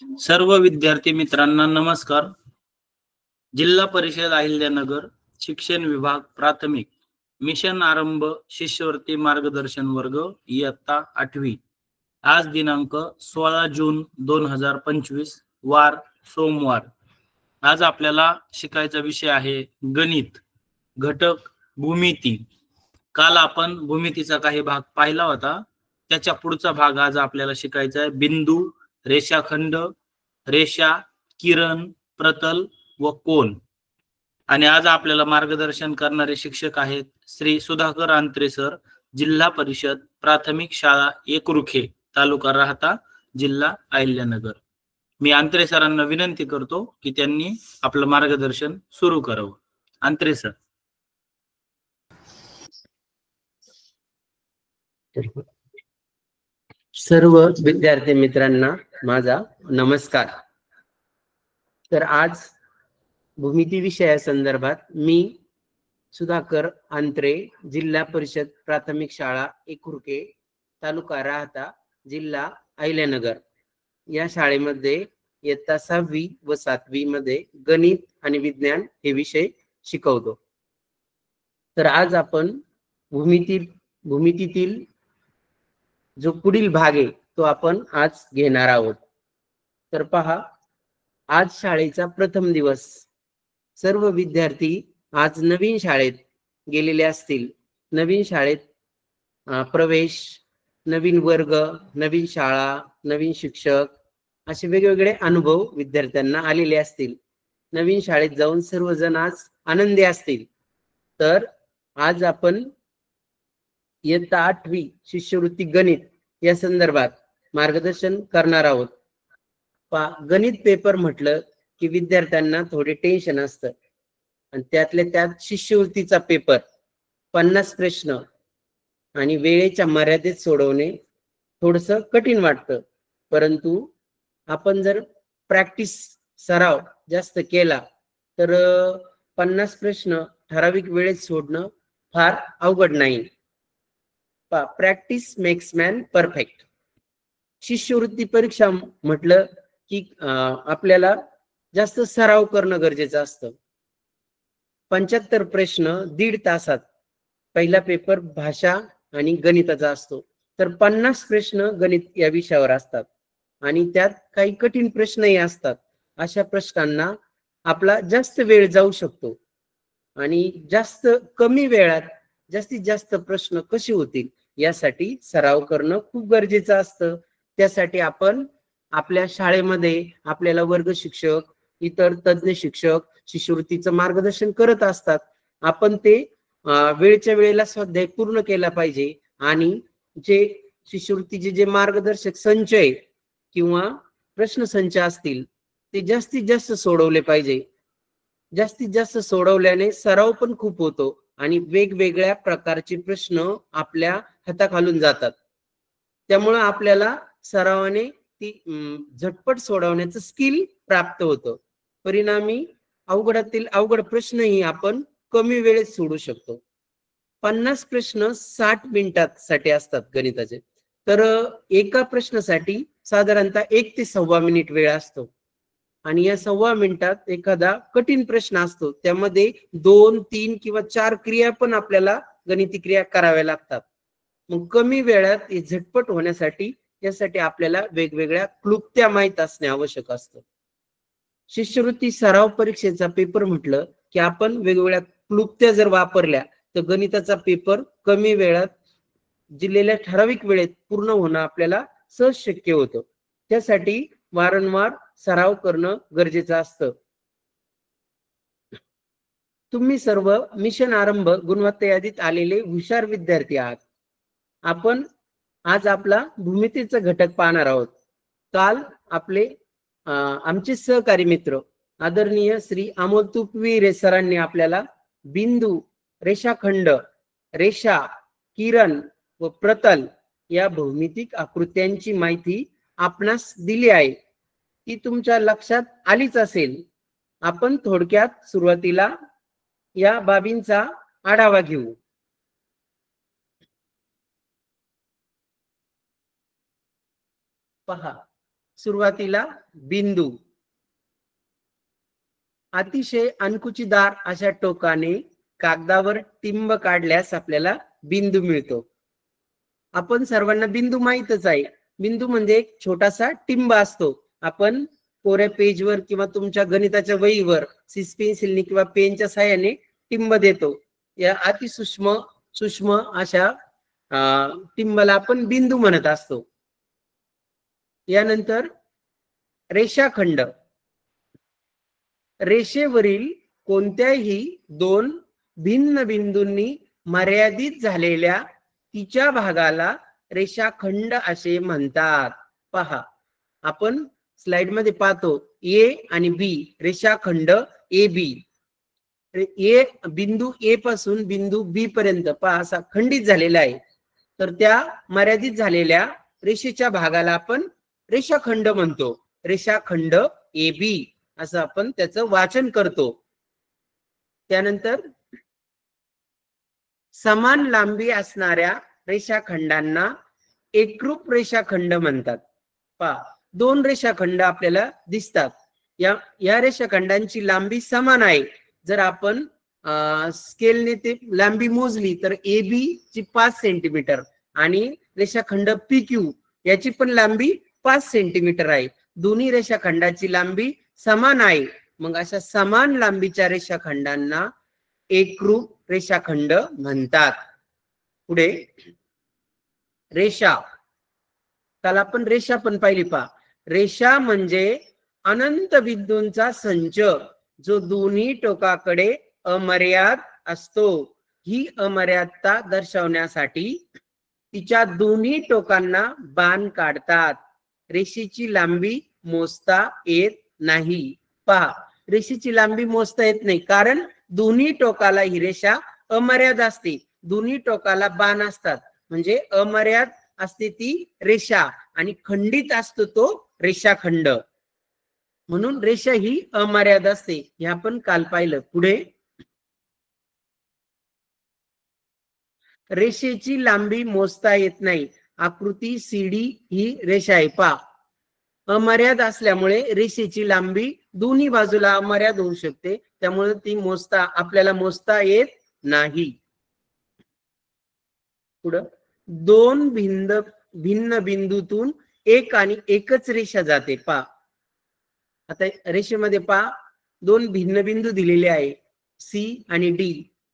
सर्व विद्यार्थी मित्रांना नमस्कार। जिल्हा परिषद अहिल्यानगर शिक्षण विभाग प्राथमिक मिशन आरंभ शिष्यवृत्ती मार्गदर्शन वर्ग इयत्ता 8वी। आज दिनांक 16 जून 2025 वार सोमवार। आज आपल्याला शिकायचा विषय आहे गणित घटक भूमिती। काल आपण भूमितीचा काही भाग पाहिला होता, त्याच्या पुढचा भाग आज आपल्याला शिकायचा आहे बिंदू, रेषाखंड, रेषा, किरण, प्रतल व कोन। आणि आज आपल्याला मार्गदर्शन करणारे शिक्षक आहेत श्री सुधाकर अंत्रे सर, जिल्हा परिषद प्राथमिक शाळा एकरुखे, तालुका राहता, जिल्हा अहिल्यानगर। मी अंत्रे सरांना विनंती करतो की त्यांनी आपलं मार्गदर्शन सुरू करावं। अंत्रे सर। सर्व विद्यार्थी मित्रांना माझा नमस्कार। तर आज भूमिती विषयासंदर्भात मी सुधाकर अंत्रे, जिल्हा परिषद प्राथमिक शाळा एकरुखे, तालुका राहता, जिल्हा अहिल्यानगर या शाळेमध्ये इयत्ता 6वी व 7वी मध्ये गणित आणि विज्ञान हे विषय शिकवतो। तर आज आपण भूमितीतील जो पुढील भाग आहे तो आपण आज घेणार आहोत। तर पहा, आज शाळेचा प्रथम दिवस। सर्व विद्यार्थी आज नवीन शाळेत गेलेले असतील। नवीन शाळेत प्रवेश, नवीन वर्ग, नवीन शाळा, नवीन शिक्षक असे वेगवेगळे अनुभव विद्यार्थ्यांना आलेले असतील। नवीन शाळेत जाऊन सर्वजण आज आनंदी असतील। तर आज आपण इयत्ता 8वी शिष्यवृत्ती गणित या संदर्भात मार्गदर्शन करणार आहोत। गणित पेपर म्हटलं की विद्यार्थ्यांना थोडे टेन्शन असतं, आणि त्यातल्या त्यात शिष्यवृत्तीचा पेपर 50 प्रश्न आणि वेळेच्या मर्यादेत सोडवणे थोडस कठीण वाटतं। परंतु आपण जर प्रॅक्टिस सराव जास्त केला तर 50 प्रश्न ठराविक वेळेत सोडणं फार अवघड नाही। Practice makes man perfect. शिष्यवृत्ती परीक्षा म्हटलं की आपल्याला जास्त सराव करणं गरजेचं असतं। 75 प्रश्न 1.5 तासात पहिला पेपर भाषा आणि गणिताचा असतो, तर 50 प्रश्न गणित या विषयावर असतात आणि त्यात काही कठीण प्रश्नही असतात। अशा प्रश्नांना आपला जास्त वेळ जाऊ शकतो आणि जास्त कमी वेळात जास्तीत जास्त प्रश्न कसे होतील यासाठी सराव करणं खूप गरजेचं असतं। त्यासाठी आपण आपल्या शाळेमध्ये आपल्याला वर्ग शिक्षक, इतर तज्ञ शिक्षक शिष्यवृत्तीचं मार्गदर्शन करत असतात। आपण ते वेळच्या वेळेला स्वाध्याय पूर्ण केला पाहिजे आणि जे शिष्यवृत्तीचे जे मार्गदर्शक संच आहे किंवा प्रश्न संच असतील ते जास्तीत जास्त सोडवले पाहिजे। जास्तीत जास्त सोडवल्याने सराव पण खूप होतो आणि वेगवेगळ्या प्रकारचे प्रश्न आपल्या हाताखालून जातात। त्यामुळे आपल्याला सरावाने ती झटपट सोडवण्याचं स्किल प्राप्त होतं। परिणामी अवघडातील अवघड प्रश्नही आपण कमी वेळेत सोडू शकतो। 50 प्रश्न 60 मिनिटांसाठी असतात गणिताचे, तर एका प्रश्नासाठी साधारणतः 1 ते 1.25 मिनिट वेळ असतो आणि या 1.25 मिनिटात एखादा कठीण प्रश्न असतो, त्यामध्ये 2, 3 किंवा 4 क्रिया पण आपल्याला गणिती क्रिया कराव्या लागतात। मग कमी वेळात झटपट होण्यासाठी यासाठी आपल्याला वेगवेगळ्या क्लुप्त्या माहित असणे आवश्यक असतं। शिष्यवृत्ती सराव परीक्षेचा पेपर म्हटलं की आपण वेगवेगळ्या क्लुप्त्या जर वापरल्या तर गणिताचा पेपर कमी वेळात दिलेल्या ठराविक वेळेत पूर्ण होणं आपल्याला सहज शक्य होतं। त्यासाठी वारंवार सराव करणं गरजेचं असतं। तुम्ही सर्व मिशन आरंभ गुणवत्ता यादीत आलेले हुशार विद्यार्थी आहात। आपण आज आपला भूमितीचा घटक पाहणार आहोत। काल आपले आमचे सहकारी मित्र आदरणीय श्री अमोल तुपवीरे सरांनी आपल्याला बिंदू, रेषाखंड, रेषा, किरण व प्रतल या भौमितिक आकृत्यांची माहिती आपणास दिली आहे, ती तुमच्या लक्षात आलीच असेल। आपण थोडक्यात सुरुवातीला या बाबींचा आढावा घेऊ। पहा, सुरुवातीला बिंदू, अतिशय अंकुचीदार अशा टोकाने कागदावर टिंब काढल्यास आपल्याला बिंदू मिळतो. आपण सर्वांना बिंदू माहितच आहे. बिंदू म्हणजे एक छोटासा टिंब असतो. आपण कोऱ्या पेजवर किंवा तुमच्या गणिताच्या वहीवर सिस पेन्सिलने किंवा पेनच्या साहाय्याने टिंब देतो. या सूक्ष्म अशा टिंबाला आपण बिंदू म्हणत असतो. यानंतर रेषाखंड, रेषेवरील कोणत्याही दोन भिन्न बिंदूंनी मर्यादित झालेल्या तिच्या भागाला रेषाखंड असे म्हणतात. पहा, आपण स्लाइड मध्ये पाहतो ए आणि बी, रेषाखंड ए बी. ए बिंदू ए पासून बिंदू बी पर्यंत पहा असा खंडित झालेला आहे. तर त्या मर्यादित झालेल्या रेषेच्या भागाला आपण रेषाखंड म्हणतो. रेषाखंड ए बी असं आपण त्याचं वाचन करतो. त्यानंतर समान लांबी असणाऱ्या रेषाखंडांना एकरूप रेषाखंड म्हणतात. पहा, दोन रेषाखंड आपल्याला दिसतात. या रेषाखंडांची लांबी समान आहे. जर आपण स्केलने ते लांबी मोजली तर ए बी ची 5 सेंटीमीटर आणि रेषाखंड पी क्यू याची पण लांबी 5 सेंटीमीटर आहे. दोन्ही रेषाखंडाची लांबी समान आहे. मग अशा समान लांबीच्या रेषाखंडांना एकरूप रेषाखंड म्हणतात. पुढे रेषा, त्याला आपण रेषा पण पाहिली. पहा, रेषा म्हणजे अनंत बिंदूंचा संच जो दोन्ही टोकाकडे अमर्याद असतो. ही अमर्यादता दर्शवण्यासाठी तिच्या दोन्ही टोकांना बाण काढतात. रेषेची लांबी मोजता येत नाही. पहा, रेषेची लांबी मोजता येत नाही कारण दोन्ही टोकाला ही रेषा अमर्याद असते. दोन्ही टोकाला बाण असतात म्हणजे अमर्याद असते ती रेषा आणि खंडित असतो तो रेषाखंड. म्हणून रेषा ही अमर्याद असते. हे आपण काल पाहिलं. पुढे रेषेची लांबी मोजता येत नाही. आकृती सीडी ही रेषा आहे. पहा, अमर्याद असल्यामुळे रेषेची लांबी दोन्ही बाजूला अमर्याद होऊ शकते. त्यामुळे ती आपल्याला मोजता येत नाही. पुढं दोन भिन्न बिंदूतून एक आणि एकच रेषा जाते. पहा, आता रेषेमध्ये पहा दोन भिन्न बिंदू दिलेले आहे सी आणि डी.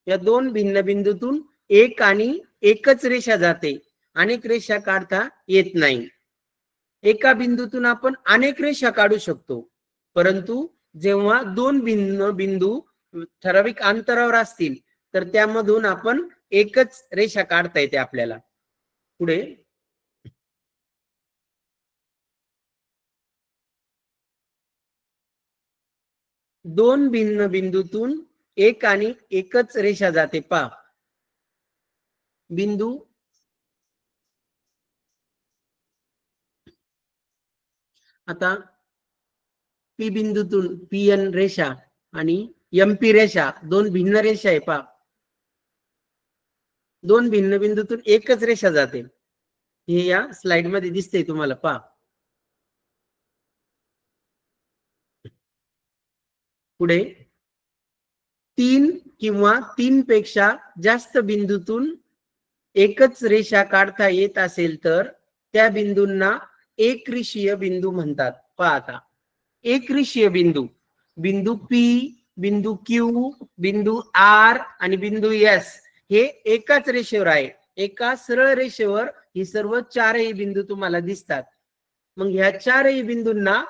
या दोन भिन्न बिंदूतून एक आणि एकच रेषा जाते. अनेक रेषा काढता येत नाही. एका बिंदूतून आपण अनेक रेषा काढू शकतो, परंतु जेव्हा दोन भिन्न बिंदू ठराविक अंतरावर असतील तर त्यामधून आपण एकच रेषा काढता येते आपल्याला. पुढे दोन भिन्न बिंदूतून एक आणि एकच रेषा जाते. पहा, बिंदू आता पी बिंदूतून पी एन रेषा आणि एम पी रेषा दोन भिन्न रेषा आहे. पहा, दोन भिन्न बिंदूतून एकच रेषा जाते. हे या स्लाइड मध्ये दिसते तुम्हाला. पहा, पुढे तीन किंवा तीन पेक्षा जास्त बिंदूतून एकच रेषा काढता येत असेल तर त्या बिंदूंना एकरेषीय बिंदू म्हणतात. पहा, आता एकरेषीय बिंदू, बिंदू पी, बिंदू क्यू, बिंदू आर आणि बिंदू एस हे एकाच रेषेवर आहे. एका सरळ रेषेवर ही सर्व चारही बिंदू तुम्हाला दिसतात. मग ह्या चारही बिंदूंना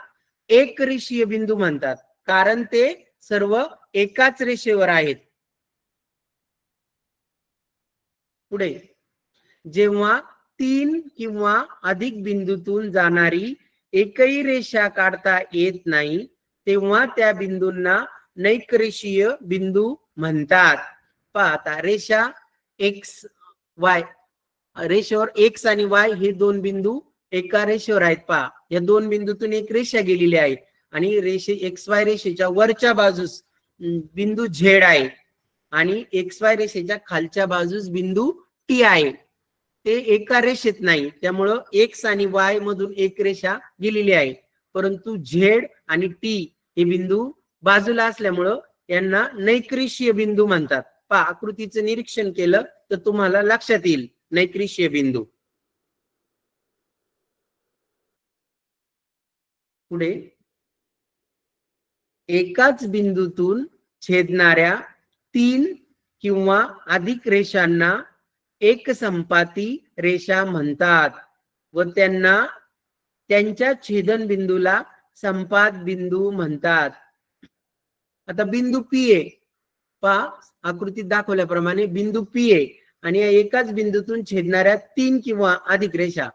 एकरेषीय बिंदू म्हणतात कारण ते सर्व एकाच रेषेवर आहेत. पुढे जेव्हा तीन किंवा अधिक बिंदूतून जाणारी एकही रेषा काढता येत नाही तेव्हा त्या बिंदूंना नैकरेषीय बिंदू म्हणतात. पहा, आता रेषा एक्स वाय, रेषेवर एक्स आणि वाय हे दोन बिंदू एका रेषेवर आहेत. पहा, या दोन बिंदूतून एक रेषा गेलेली आहे आणि रेषे एक्स वाय रेषेच्या वरच्या बाजूस बिंदू झेड आहे आणि एक्स वाय रेषेच्या खालच्या बाजूस बिंदू टी आहे. ते एका रेषेत नाही, त्यामुळं एक्स आणि वाय मधून एक रेषा गेलेली आहे. परंतु झेड आणि टी हे बिंदू बाजूला असल्यामुळं यांना नैकृष्य बिंदू म्हणतात. पहा, आकृतीचं निरीक्षण केलं तर तुम्हाला लक्षात येईल नैकृष्य बिंदू. पुढे, एकाच बिंदूतून छेदणाऱ्या 3 किंवा अधिक रेषांना एकसंपाती रेषा म्हणतात व त्यांना त्यांच्या छेदन बिंदूला संपात बिंदू म्हणतात. आता बिंदू पी आहे, पहा आकृतीत दाखवल्याप्रमाणे बिंदू पी आहे आणि या एकाच बिंदूतून छेदणाऱ्या 3 किंवा अधिक रेषा,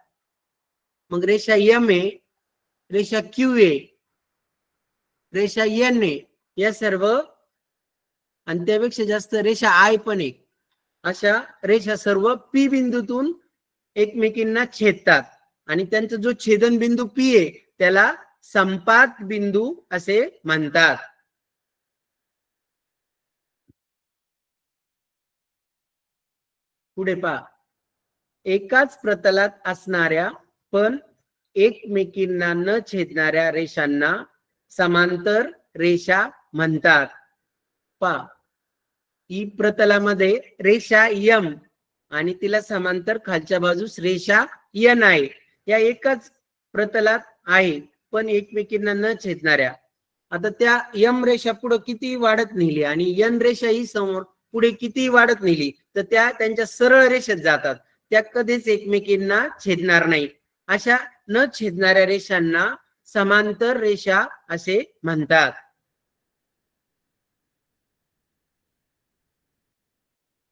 मग रेषा एम आहे, रेषा क्यू आहे, रेषा एन आहे, या सर्व आणि त्यापेक्षा जास्त रेषा आय पण आहे, अशा रेषा सर्व पी बिंदूतून एकमेकींना छेदतात आणि त्यांचा जो छेदन बिंदू पी आहे त्याला संपात बिंदू असे म्हणतात. पुढे पहा, एकाच प्रतलात असणाऱ्या पण एकमेकींना न छेदणाऱ्या रेषांना समांतर रेषा म्हणतात. पहा, ही प्रतलामध्ये रेषा यम आणि तिला समांतर खालच्या बाजूस रेषा एन आहे. या एकाच प्रतलात आहे पण एकमेकींना न छेदणाऱ्या. आता त्या यम रेषा पुढे किती वाढत नेली आणि एन रेषा ही समोर पुढे किती वाढत नेली तर त्या त्यांच्या सरळ रेषेत जातात, त्या कधीच एकमेकींना छेदणार नाही. अशा न छेदणाऱ्या रेषांना समांतर रेषा असे म्हणतात.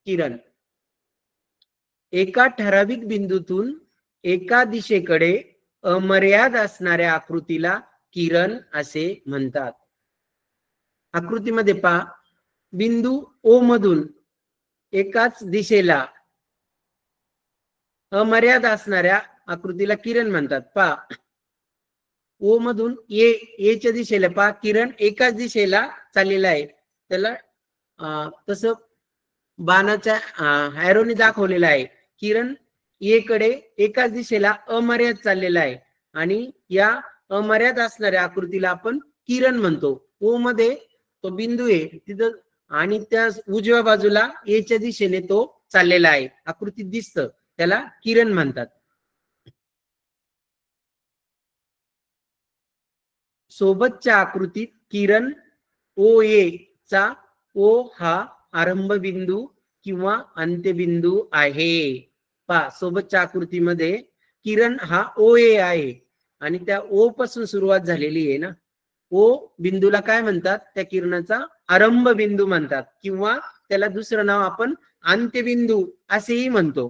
किरण, एका ठराविक बिंदूतून एका दिशेकडे अमर्याद असणाऱ्या आकृतीला किरण असे म्हणतात. आकृतीमध्ये पहा, बिंदू ओ मधून एकाच दिशेला अमर्याद असणाऱ्या आकृतीला किरण म्हणतात. पहा, ओ मधून ए च्या दिशेला पहा किरण एकाच दिशेला चाललेला आहे, त्याला तसं बाणाच्या ॲरोने दाखवलेला आहे. किरण ए कडे एकाच दिशेला अमर्याद चाललेला आहे आणि या अमर्याद असणाऱ्या आकृतीला आपण किरण म्हणतो. ओ मध्ये तो बिंदू आहे तिथं आणि त्या उजव्या बाजूला ए च्या दिशेने तो चाललेला आहे, आकृतीत दिसतं, त्याला किरण म्हणतात. सोबतच्या आकृतीत किरण ओ ए चा ओ हा आरंभ बिंदू किंवा अंत्यबिंदू आहे. पहा, सोबतच्या आकृतीमध्ये किरण हा ओ ए आहे आणि त्या ओ पासून सुरुवात झालेली आहे ना, ओ बिंदूला काय म्हणतात, त्या किरणाचा आरंभ बिंदू म्हणतात किंवा त्याला दुसरं नाव आपण अंत्यबिंदू असेही म्हणतो.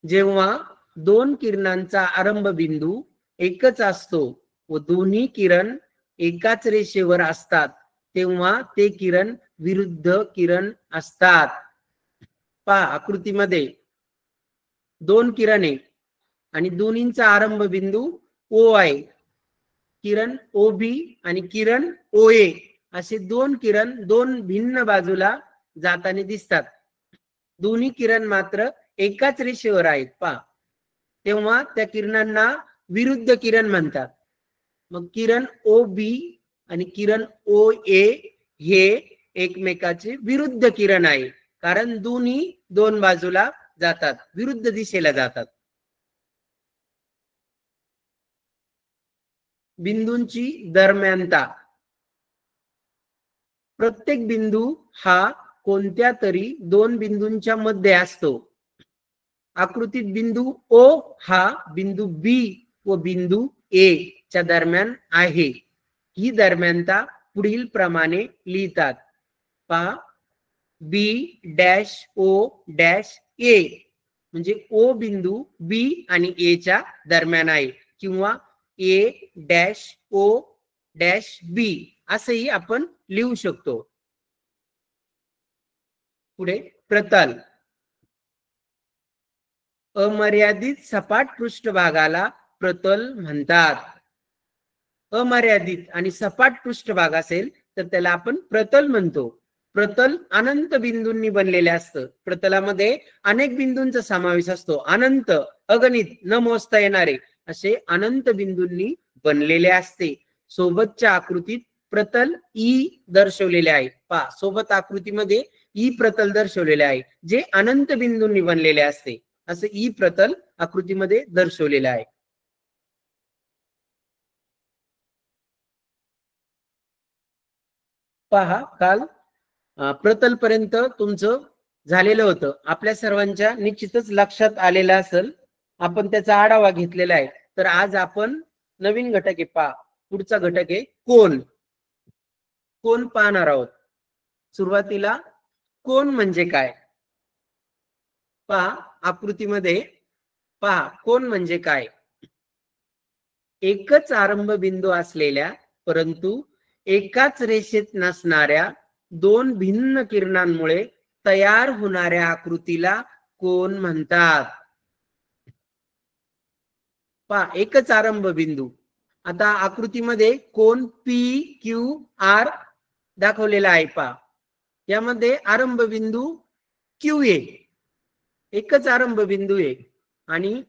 जेव्हा दोन किरणांचा आरंभ बिंदू एकच असतो व दोन्ही किरण एकाच रेषेवर असतात तेव्हा ते किरण विरुद्ध किरण असतात. पहा, आकृतीमध्ये दोन किरण आहे आणि दोन्हींचा आरंभ बिंदू ओ आहे. किरण ओ बी आणि किरण ओ ए असे दोन किरण दोन भिन्न बाजूला जाताना दिसतात. दोन्ही किरण मात्र एकाच रेषेवर आहेत. पहा, तेव्हा त्या किरणांना विरुद्ध किरण म्हणतात. मग किरण ओ बी आणि किरण ओ ए हे एकमेकाचे विरुद्ध किरण आहे, कारण दोन्ही दोन बाजूला जातात, विरुद्ध दिशेला जातात. बिंदूंची दरम्यानता, प्रत्येक बिंदू हा कोणत्या तरी दोन बिंदूंच्या मध्ये असतो. आकृतीत बिंदू ओ हा बिंदू बी व बिंदू ए च्या दरम्यान आहे. ही दरम्यानता पुढील प्रमाणे लिहितात. पहा, बी डॅश ओ डॅश ए म्हणजे ओ बिंदू बी आणि ए च्या दरम्यान आहे किंवा ए डॅश ओ डॅश बी असंही आपण लिहू शकतो. पुढे, प्रतल, अमर्यादित सपाट पृष्ठभागाला प्रतल म्हणतात. अमर्यादित आणि सपाट पृष्ठभाग असेल तर त्याला आपण प्रतल म्हणतो. प्रतल अनंत बिंदूंनी बनलेले असतं. प्रतलामध्ये अनेक बिंदूंचा समावेश असतो. अनंत, अगणित, न मोजता येणारे असे अनंत बिंदूंनी बनलेले असते. सोबतच्या आकृतीत प्रतल ई दर्शवलेले आहे. पहा, सोबत आकृतीमध्ये ई प्रतल दर्शवलेले आहे, जे अनंत बिंदूंनी बनलेले असते. असं ई प्रतल आकृतीमध्ये दर्शवलेले आहे. पहा, काल प्रतल पर्यंत तुमचं झालेलं होतं. आपल्या सर्वांच्या निश्चितच लक्षात आलेलं असेल. आपण त्याचा आढावा घेतलेला आहे. तर आज आपण नवीन घटक आहे. पहा, पुढचा घटक आहे कोन. कोन पाहणार आहोत. सुरुवातीला कोन म्हणजे काय पहा, आकृतीमध्ये पहा, कोन म्हणजे काय. एकच आरंभ बिंदू असलेल्या परंतु एकाच रेषेत नसणाऱ्या दोन भिन्न किरणांमुळे तयार होणाऱ्या आकृतीला कोन म्हणतात. पहा, एकच आरंभ बिंदू. आता आकृतीमध्ये कोन पी क्यू आर दाखवलेला आहे. पहा, यामध्ये आरंभ बिंदू क्यू ए, एकच आरंभ बिंदू आहे आणि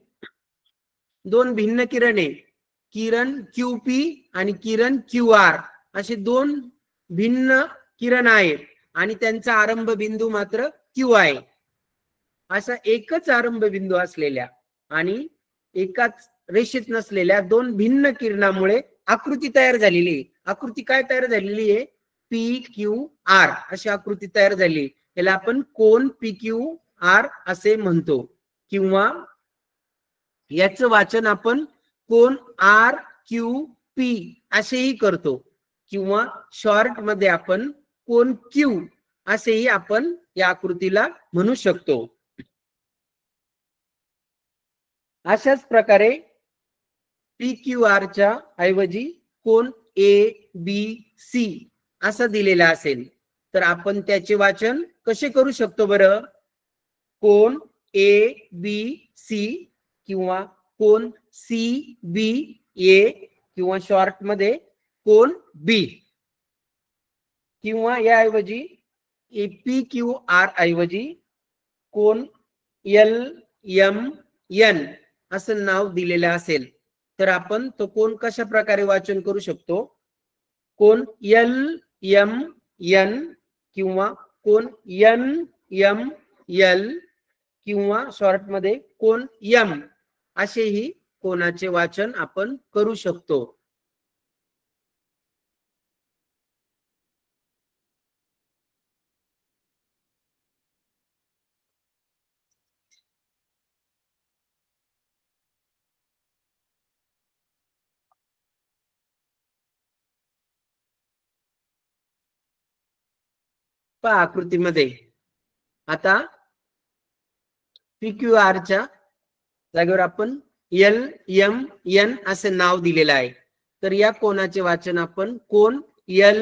दोन भिन्न किरणे, किरण क्यू पी आणि किरण क्यू आर असे दोन भिन्न किरण आहेत आणि त्यांचा आरंभ बिंदू मात्र क्यू आहे. असा एकच आरंभ बिंदू असलेल्या आणि एकाच रेषेत नसलेल्या दोन भिन्न किरणामुळे आकृती तयार झालेली आहे. आकृती काय तयार झालेली आहे? पी क्यू आर अशी आकृती तयार झाली. याला आपण कोन पी क्यू आर असे म्हणतो किंवा याचं वाचन आपण कोन आर क्यू पी असेही करतो किंवा शॉर्ट मध्ये आपण कोन क्यू असेही आपण या आकृतीला म्हणू शकतो. अशाच प्रकारे पी क्यू आर च्या ऐवजी कोन ए बी सी असा दिलेला असेल तर आपण त्याचे वाचन कसे करू शकतो बरं? कोन ए बी सी किंवा कोन सी बी ए किंवा शॉर्ट मध्ये कोन बी किंवा याऐवजी पी क्यू आर ऐवजी कोन एल एम एन असं नाव दिलेलं असेल तर आपण तो कोन कशा प्रकारे वाचन करू शकतो? कोन एल एम एन किंवा कोन एन एम एल किंवा शॉर्ट मध्ये कोन एम असेही कोनाचे वाचन आपण करू शकतो. पहा, आकृतीमध्ये आता PQR च्या जागेवर आपण एल एम एन असे नाव दिलेलं आहे तर या कोनाचे वाचन आपण कोन एल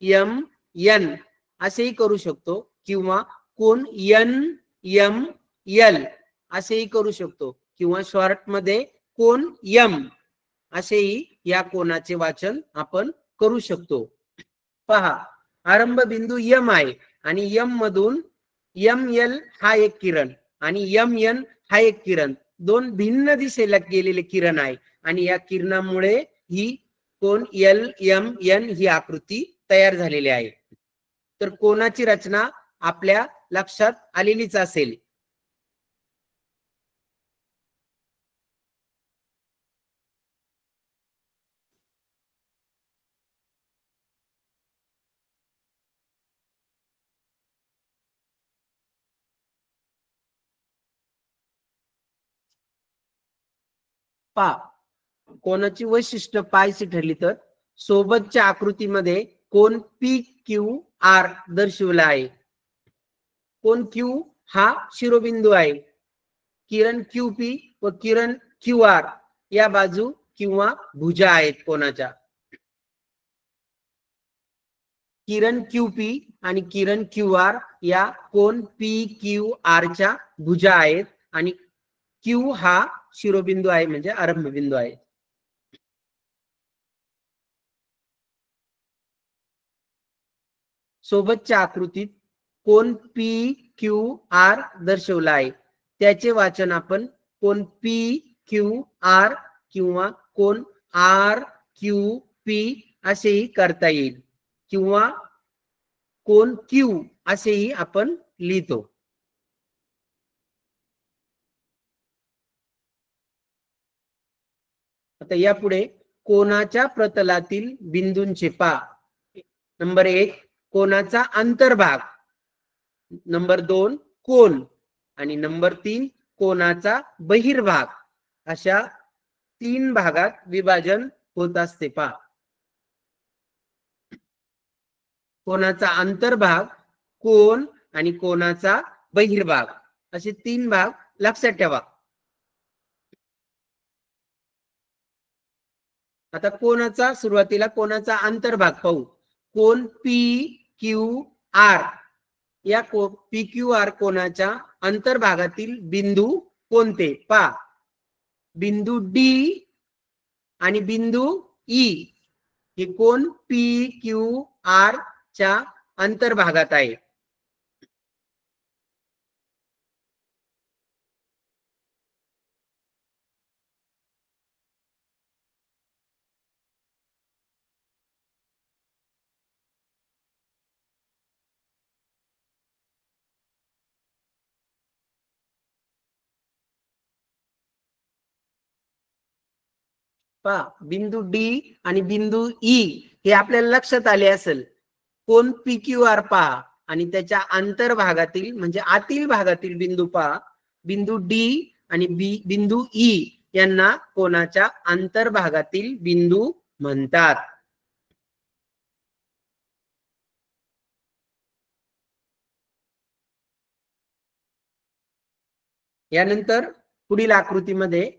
एम एन असेही करू शकतो किंवा कोन एन एम एल असेही करू शकतो किंवा शॉर्ट मध्ये कोन एम असेही या कोनाचे वाचन आपण करू शकतो. पहा, आरंभ बिंदू यम आहे आणि यम मधून एम एल हा एक किरण आणि एम एन हा एक किरण, दोन भिन्न दिशेला गेलेले किरण आहे आणि या किरणामुळे ही कोन एल एम एन ही आकृती तयार झालेली आहे. तर कोनाची रचना आपल्या लक्षात आलेलीच असेल. पहा, कोनाची वैशिष्ट्य पाहायची ठरली तर सोबतच्या आकृतीमध्ये कोन पी क्यू आर दर्शवला आहे. कोन क्यू हा शिरोबिंदू आहे. किरण क्यू पी व किरण क्यू आर या बाजू किंवा भुजा आहेत कोनाच्या. किरण क्यू पी आणि किरण क्यू आर या कोन पी क्यू आर च्या भुजा आहेत आणि क्यू हा शिरोबिंदू आहे म्हणजे आरंभ बिंदू आहे. सोबतच्या आकृतीत कोण पी क्यू आर दर्शवला आहे त्याचे वाचन आपण कोण पी क्यू आर किंवा कोण आर क्यू पी असेही करता येईल किंवा कोण क्यू असेही आपण लिहितो. आता यापुढे कोणाच्या प्रतलातील बिंदूंचे पहा. नंबर 1 कोणाचा अंतर्भाग, नंबर 2 कोन आणि नंबर 3 कोणाचा बहिर्भाग अशा 3 भागात विभाजन होत असते. पहा कोणाचा अंतर्भाग, कोन आणि कोणाचा बहिर्भाग असे 3 भाग लक्षात ठेवा. आता कोणाचा सुरुवातीला कोणाचा अंतर्भाग पाहू. कोण पी क्यू आर या पी क्यू आर कोणाच्या अंतर्भागातील बिंदू कोणते पहा. बिंदू डी आणि बिंदू ई हे कोण पी क्यू आर च्या अंतर्भागात आहे. पहा बिंदू डी आणि बिंदू ई हे आपल्याला लक्षात आले असेल. कोण पी क्यू आर पहा आणि त्याच्या अंतर्भागातील म्हणजे आतील भागातील बिंदू पहा. बिंदू डी आणि बिंदू ई यांना कोणाच्या अंतर्भागातील बिंदू म्हणतात. यानंतर पुढील आकृतीमध्ये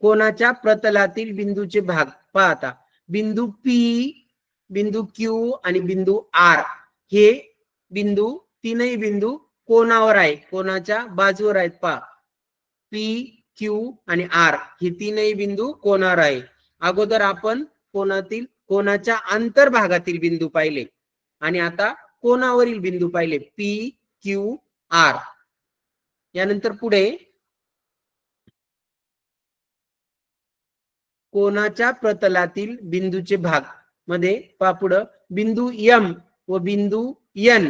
कोणाच्या प्रतलातील बिंदूचे भाग पाहता. बिंदू पी, बिंदू क्यू आणि बिंदू आर हे बिंदू तीनही बिंदू कोणावर आहे, कोणाच्या बाजूवर आहेत. पहा पी क्यू आणि आर हे तीनही बिंदू कोणावर आहे. अगोदर आपण कोणाच्या अंतर्भागातील बिंदू पाहिले आणि आता कोणावरील बिंदू पाहिले पी क्यू आर. यानंतर पुढे कोणाच्या प्रतलातील बिंदूचे भाग मध्ये पहा पुढं बिंदू एम व बिंदू एन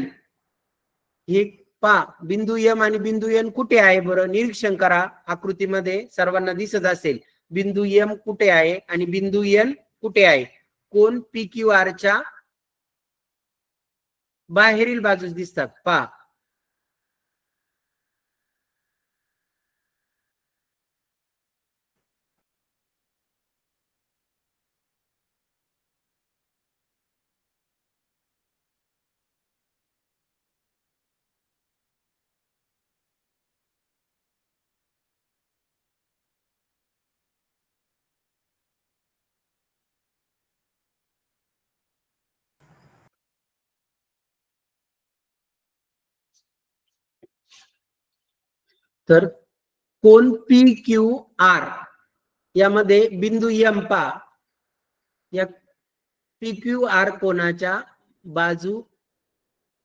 हे पहा. बिंदू एम आणि बिंदू एन कुठे आहे बरं निरीक्षण करा. आकृतीमध्ये सर्वांना दिसत असेल बिंदू एम कुठे आहे आणि बिंदू एन कुठे आहे. कोण पी क्यू आर च्या बाहेरील बाजूस दिसतात. पहा तर कोण पी क्यू आर यामध्ये बिंदू एम पहा. या पी क्यू आर कोणाच्या बाजू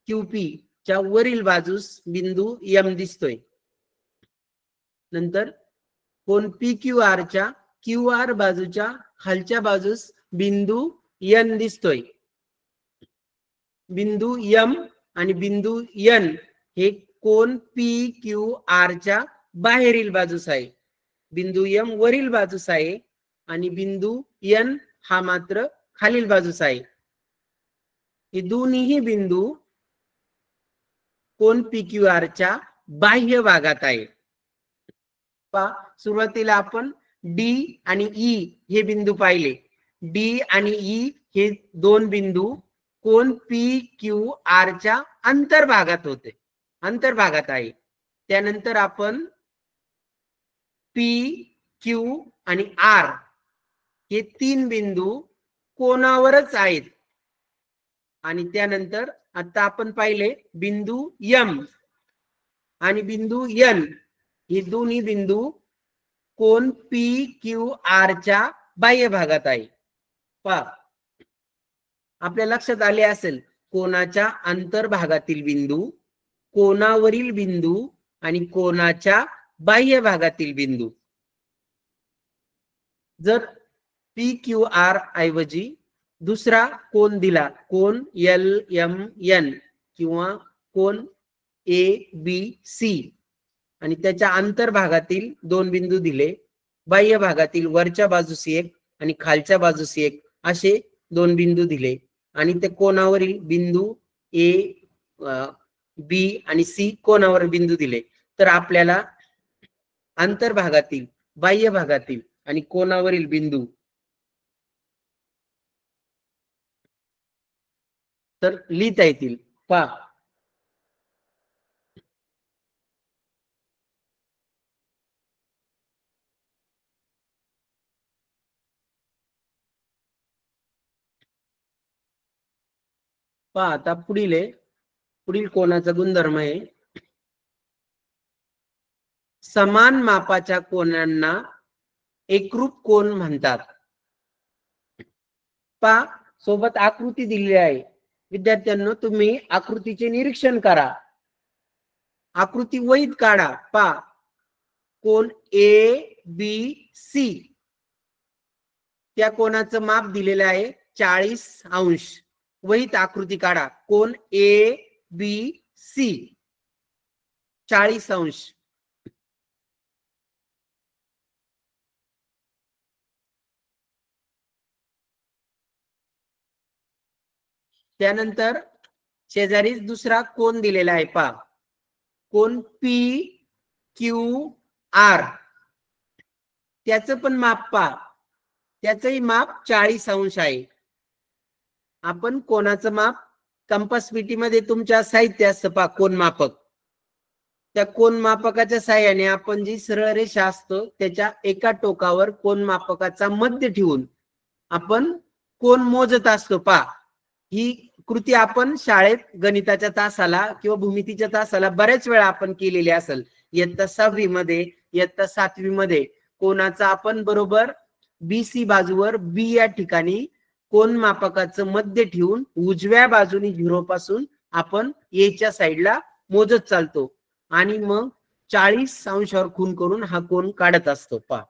क्यूपी च्या वरील बाजूस बिंदू एम दिसतोय. नंतर कोण पी क्यू आर च्या क्यू आर बाजूच्या खालच्या बाजूस बिंदू एन दिसतोय. बिंदू एम आणि बिंदू एन हे कोण पी क्यू आर च्या बाहेरील बाजूस आहे. बिंदू एम वरील बाजूस आहे आणि बिंदू एन हा मात्र खालील बाजूस आहे. हे दोन्ही बिंदू कोण पी क्यू आर च्या बाह्य भागात आहे. सुरुवातीला आपण डी आणि ई हे बिंदू पाहिले. डी आणि ई हे दोन बिंदू कोण पी क्यू आर च्या अंतर्भागात आहे. त्यानंतर आपण पी क्यू आणि आर हे 3 बिंदू कोणावरच आहेत. आणि त्यानंतर आता आपण पाहिले बिंदू एम आणि बिंदू एन हे दोन्ही बिंदू कोण पी क्यू आर च्या बाह्य भागात आहे. पहा आपल्या लक्षात आले असेल कोणाच्या अंतर्भागातील बिंदू, कोणावरील बिंदू आणि कोणाच्या बाह्य भागातील बिंदू. जर पी क्यू आर ऐवजी दुसरा कोन दिला, कोन एल एम एन किंवा कोन ए बी सी, आणि त्याच्या अंतर्भागातील दोन बिंदू दिले, बाह्य भागातील वरच्या बाजूस एक आणि खालच्या बाजूस एक असे दोन बिंदू दिले, आणि ते कोणावरील बिंदू ए बी आणि सी कोणावर बिंदू दिले, तर आपल्याला अंतर्भागातील, बाह्य भागातील आणि कोणावरील बिंदू तर लिहिता येतील. पहा, आता पुढील कोणाचा गुणधर्म आहे, समान मापाच्या कोनांना एकरूप कोन म्हणतात. पहा, सोबत आकृती दिलेली आहे. विद्यार्थ्यांनो, तुम्ही आकृतीचे निरीक्षण करा, आकृती वहीत काढा. पहा, कोन ए बी सी, त्या कोणाचं माप दिलेलं आहे 40 अंश. वहीत आकृती काढा, कोन ए बी सी 40 अंश. त्यानंतर शेजारीच दुसरा कोन दिलेला आहे. पहा, कोन पी क्यू आर, त्याचं पण माप पहा, त्याचंही माप 40 अंश आहे. आपण कोणाचं माप कंपास पेटीमध्ये तुमच्या साहित्य असतं पहा, कोन मापक, त्या कोन मापकाच्या साहाय्याने आपण जी सरळ रेषा असतो त्याच्या एका टोकावर कोन मापकाचा मध्य ठेवून आपण कोन मोजत असतो. पहा, ही कृती आपण शाळेत गणिताच्या तासाला किंवा भूमितीच्या तासाला बऱ्याच वेळा आपण केलेली असेल. इयत्ता 6वी मध्ये, इयत्ता 7वी मध्ये कोणाचा आपण बरोबर बीसी बाजूवर बी या ठिकाणी कोन मापकाचं मध्य ठेवून उजव्या बाजूने 0 पासून आपण ए च्या साईडला मोजत चालतो आणि मग 40 अंशावर खून करून हा कोन काढत असतो. पहा,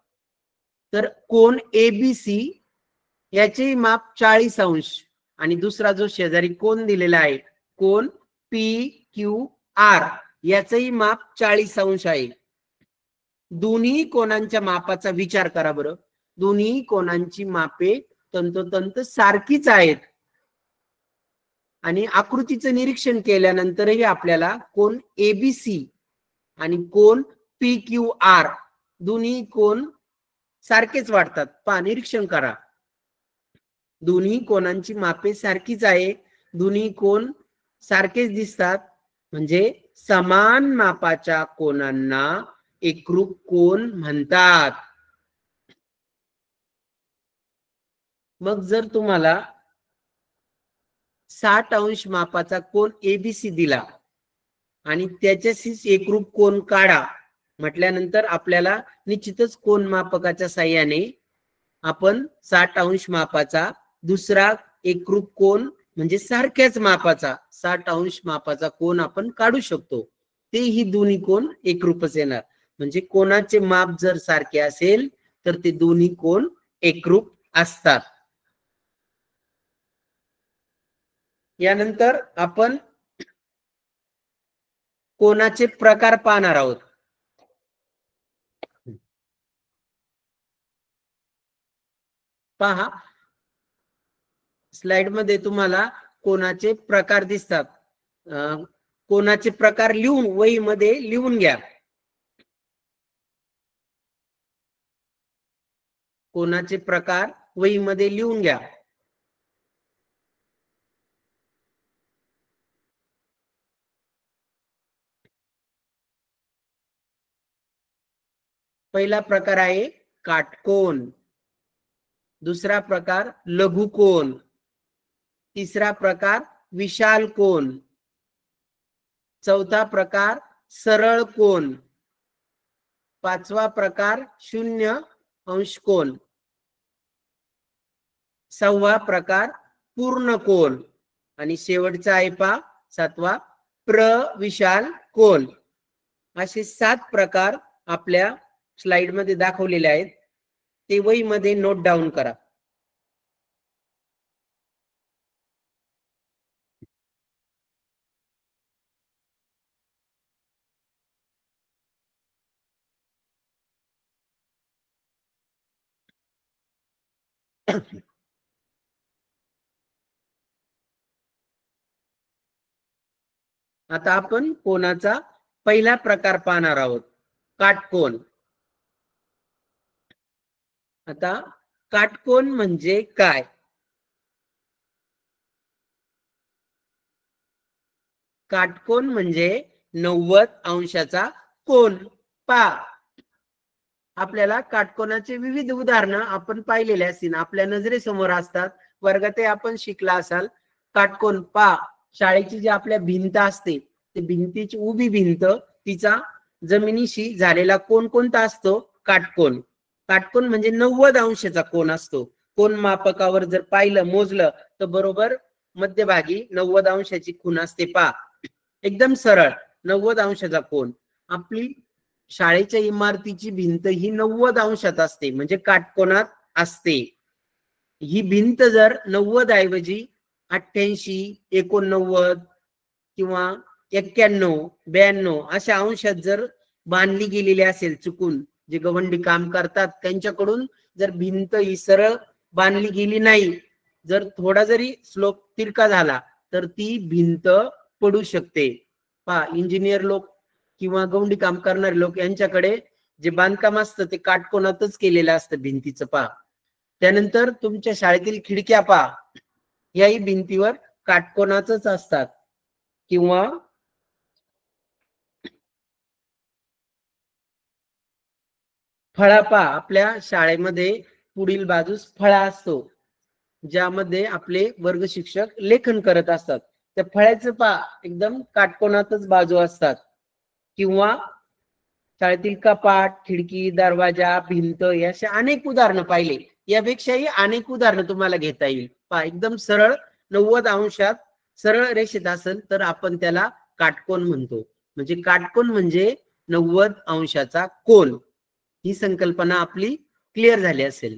तर कोन एबीसी याचे माप 40 अंश आणि दुसरा जो शेजारी कोन दिलेला आहे कोन पी क्यू आर, याचंही माप 40 अंश आहे. दोन्ही कोणांच्या मापाचा विचार करा बरं, दोन्ही कोणांची मापे तंतोतंत सारखीच आहेत आणि आकृतीचं निरीक्षण केल्यानंतरही आपल्याला कोन एबीसी आणि कोन पी क्यू आर दोन्ही कोन सारखेच वाटतात. पहा, निरीक्षण करा, दोन्ही कोणांची मापे सारखीच आहे, दोन्ही कोन सारखेच दिसतात, म्हणजे समान मापाच्या कोनांना एकरूप कोन म्हणतात. मग जर तुम्हाला 60 अंश मापाचा कोन एबीसी दिला आणि त्याच्याशीच एकरूप कोन काढा म्हटल्यानंतर आपल्याला निश्चितच कोन मापकाच्या साहाय्याने आपण 60 अंश मापाचा दुसरा एकरूप कोन म्हणजे सारख्याच मापाचा 60 अंश मापाचा कोन आपण काढू शकतो. तेही दोन्ही कोन एकरूपच येणार. म्हणजे कोणाचे माप जर सारखे असेल तर ते दोन्ही कोन एकरूप असतात. यानंतर आपण कोनाचे प्रकार पाहणार आहोत. पहा, स्लाइड मध्ये तुम्हाला कोनाचे प्रकार दिसतात. कोनाचे प्रकार लिहून वहीमध्ये लिहून घ्या. कोनाचे प्रकार वहीमध्ये लिहून घ्या. पहिला प्रकार आहे काटकोन, दुसरा प्रकार लघुकोन, तिसरा प्रकार विशाल कोन, चौथा प्रकार सरळ कोन, पाचवा प्रकार 0 अंश कोन, 6वा प्रकार पूर्ण कोन आणि शेवटचा आहे पा सातवा प्रविशाल कोन. असे 7 प्रकार आपल्या स्लाइड मध्ये दाखवलेले आहेत. ते वहीमध्ये नोट डाऊन करा. आता आपण कोनाचा पहिला प्रकार पाहणार आहोत, काटकोन. आता काटकोन म्हणजे काय? काटकोन म्हणजे 90 अंशाचा कोन. पहा, आपल्याला काटकोनाचे विविध उदाहरणं आपण पाहिलेले असतील, आपल्या नजरेसमोर असतात. वर्गातही आपण शिकला असाल. काटकोन पहा, शाळेची जी आपल्या भिंत असते, ते भिंतीची उभी भिंत, तिचा जमिनीशी झालेला कोन कोणता असतो? काटकोन. काटकोन म्हणजे 90 अंशाचा कोन असतो. कोन मापकावर जर पाहिलं, मोजलं, तर बरोबर मध्यभागी 90 अंशाची खूण असते. पहा, एकदम सरळ 90 अंशाचा कोन. आपली शाळेच्या इमारतीची भिंत ही 90 अंशात असते, म्हणजे काटकोनात असते. ही भिंत जर 90 ऐवजी 88, 89 किंवा 91, 92 अशा अंशात जर बांधली गेलेली असेल, चुकून जे गवंडी काम करतात त्यांच्याकडून जर भिंत ही सरळ बांधली गेली नाही, जर थोडा जरी स्लोप तिरका झाला, तर ती भिंत पडू शकते. पहा, इंजिनियर लोक किंवा गवंडी काम करणारे लोक यांच्याकडे जे बांधकाम असतं ते काटकोनातच केलेलं असतं भिंतीचं. पहा, त्यानंतर तुमच्या शाळेतील खिडक्या पहा, याही भिंतीवर काटकोनातच असतात. किंवा फळा पहा, आपल्या शाळेमध्ये पुढील बाजूस फळा असतो, ज्यामध्ये आपले वर्ग शिक्षक लेखन करत असतात. त्या फळ्याचं पहा, एकदम काटकोनातच बाजू असतात. किंवा शाळेतील कपाट, खिडकी, दरवाजा, भिंत, अशा अनेक उदाहरणं पाहिले. यापेक्षाही अनेक उदाहरणं तुम्हाला घेता येईल. पहा, एकदम सरळ 90 अंशात सरळ रेषेत असेल तर आपण त्याला काटकोन म्हणतो. म्हणजे काटकोन म्हणजे 90 अंशाचा कोन. ही संकल्पना आपली क्लिअर झाली असेल.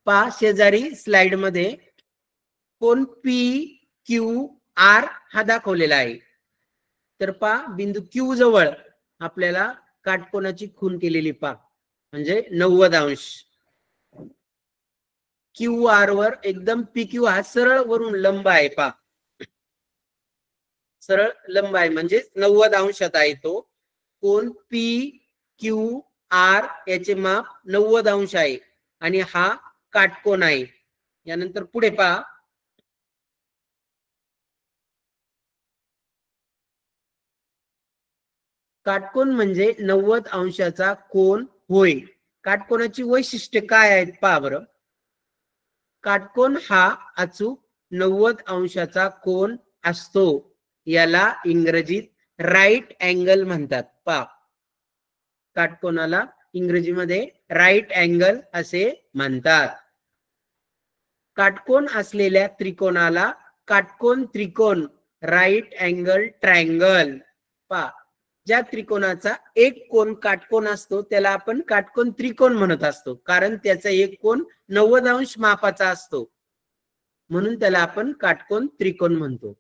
पहा, शेजारी स्लाइड मध्ये कोन पी क्यू आर हा दाखवलेला आहे. तर पहा, बिंदू क्यू जवळ आपल्याला काटकोनाची खूण केलेली पहा, म्हणजे 90 अंश. क्यू आर वर एकदम पी क्यू हा सरळ वरून लंब आहे. पहा, सरळ लंब आहे म्हणजे 90 अंशात आहे तो कोन. पी क्यू आर याचे माप 90 अंश आहे आणि हा काटकोन आहे. यानंतर पुढे पहा, काटकोन म्हणजे 90 अंशाचा कोन होय. काटकोनाची वैशिष्ट्ये काय आहेत पहा बरं. काटकोन हा अचूक 90 अंशाचा कोन असतो. याला इंग्रजीत राईट अँगल म्हणतात. पहा, काटकोनाला इंग्रजीमध्ये राईट अँगल असे म्हणतात. काटकोन असलेल्या त्रिकोणाला काटकोन त्रिकोण, राईट अँगल ट्रायंगल. पहा, ज्या त्रिकोणाचा एक कोन काटकोन असतो त्याला आपण काटकोन त्रिकोण म्हणत असतो, कारण त्याचा एक कोन 90 अंश मापाचा असतो, म्हणून त्याला आपण काटकोन त्रिकोण म्हणतो.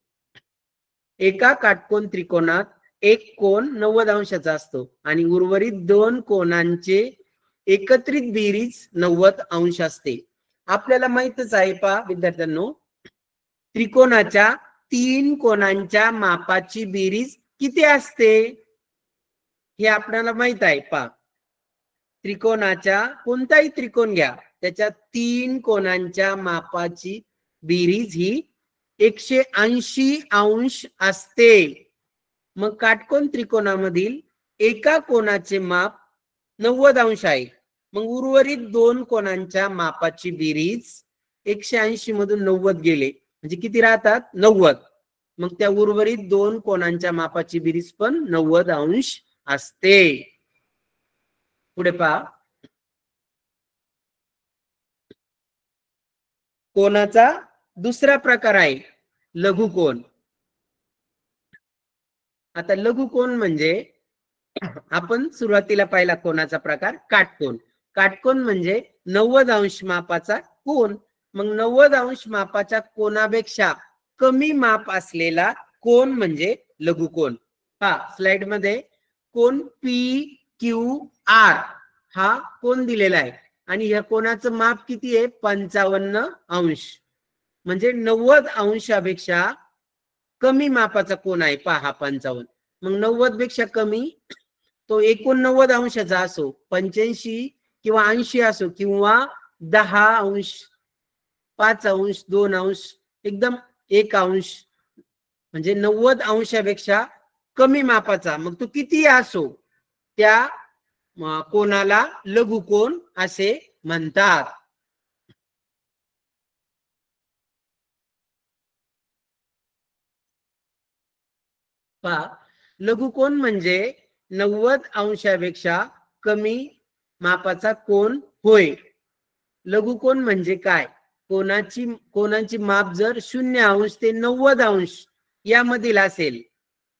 एका काटकोन त्रिकोणात एक कोन 90 अंशाचा असतो आणि उर्वरित 2 कोनांचे एकत्रित बेरीज 90 अंश असते. आपल्याला माहितच आहे पहा विद्यार्थ्यांनो, त्रिकोणाच्या 3 कोनांच्या मापाची बेरीज किती असते हे आपल्याला माहित आहे. पहा, त्रिकोणाच्या कोणताही त्रिकोण घ्या, त्याच्या 3 कोनांच्या मापाची बेरीज ही 180 अंश असते. मग काटकोन त्रिकोणामधील एका कोनाचे माप 90 अंश आहे. मग उर्वरित 2 कोनांच्या मापाची बेरीज 180 मधून 90 गेले म्हणजे किती राहतात? 90. मग त्या उर्वरित 2 कोनांच्या मापाची बेरीज पण 90 अंश असते. पुढे पहा, कोनाचा दुसरा प्रकार आहे लघुकोन. आता लघुकोन म्हणजे आपण सुरुवातीला पाहिला कोणाचा प्रकार काटकोन. काटकोन म्हणजे 90° मापाचा कोन. मग 90° मापाच्या कोनापेक्षा कमी माप असलेला कोन म्हणजे लघुकोन. हा स्लाइड मध्ये कोन PQR हा कोन दिलेला आहे आणि या कोनाचं माप किती आहे 55°. म्हणजे 90°पेक्षा कमी मापाचा कोन आहे पहा 55. मग 90 पेक्षा कमी तो 89°चा असो, 85 किंवा 80 असो किंवा 10°, 5°, 2°, एकदम 1°, म्हणजे 90°पेक्षा कमी मापाचा, मग तो किती असो त्या कोनाला लघुकोन असे म्हणतात. पहा लघुकोन म्हणजे 90°पेक्षा कमी मापाचा कोन होय. लघुकोन म्हणजे काय? कोनाची माप जर 0° ते 90° यामधील असेल,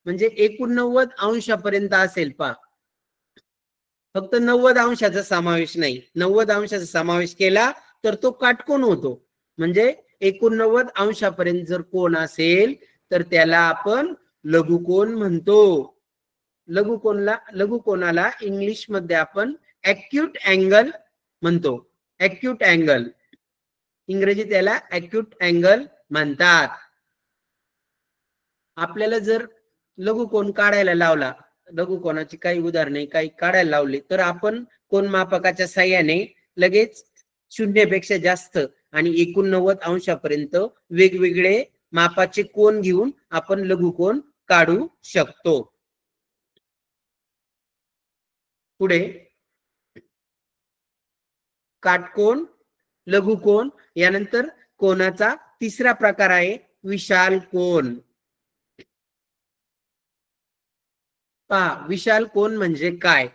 म्हणजे 89°पर्यंत असेल. पहा फक्त 90°चा समावेश नाही. 90°चा समावेश केला तर तो काटकोन होतो. म्हणजे 89°पर्यंत जर कोन असेल तर त्याला आपण लघुकोन म्हणतो. लघुकोनाला इंग्लिश मध्ये आपण ॲक्यूट अँगल म्हणतो. ॲक्यूट अँगल, इंग्रजीत त्याला ॲक्यूट अँगल म्हणतात. आपल्याला जर लघुकोन काढायला लावला, लघुकोनाची काही उदाहरणे काही काढायला लावली, तर आपण कोनमापकाच्या साहाय्याने लगेच 0पेक्षा जास्त आणि 89°पर्यंत वेगवेगळे मापाचे कोन घेऊन आपण लघुकोन काढू शकतो. पुढे काटकोन, लघुकोन, यानंतर कोनाचा तिसरा प्रकार आहे विशाल कोन. पहा विशाल कोन म्हणजे काय?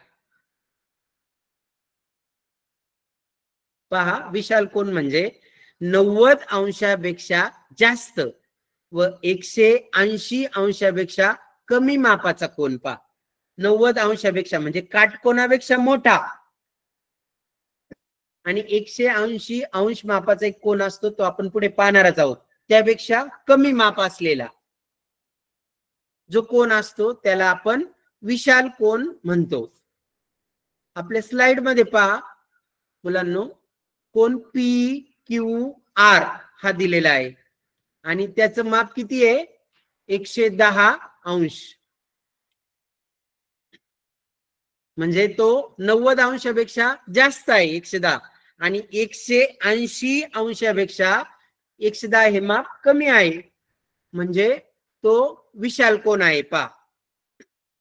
पहा विशाल कोन म्हणजे 90°पेक्षा जास्त व 180°पेक्षा कमी मापाचा कोन. पहा 90°पेक्षा म्हणजे काटकोनापेक्षा मोठा आणि 180° मापाचा एक कोन असतो, तो आपण पुढे पाहणारच आहोत. त्यापेक्षा कमी माप असलेला जो कोन असतो त्याला आपण विशाल कोन म्हणतो. आपल्या स्लाइड मध्ये पहा मुलांनो, कोन PQR हा दिलेला आहे आणि त्याचं माप किती आहे 110°. म्हणजे तो 90°पेक्षा जास्त आहे 110, आणि 180°पेक्षा 110 हे माप कमी आहे, म्हणजे तो विशाल कोन आहे. पहा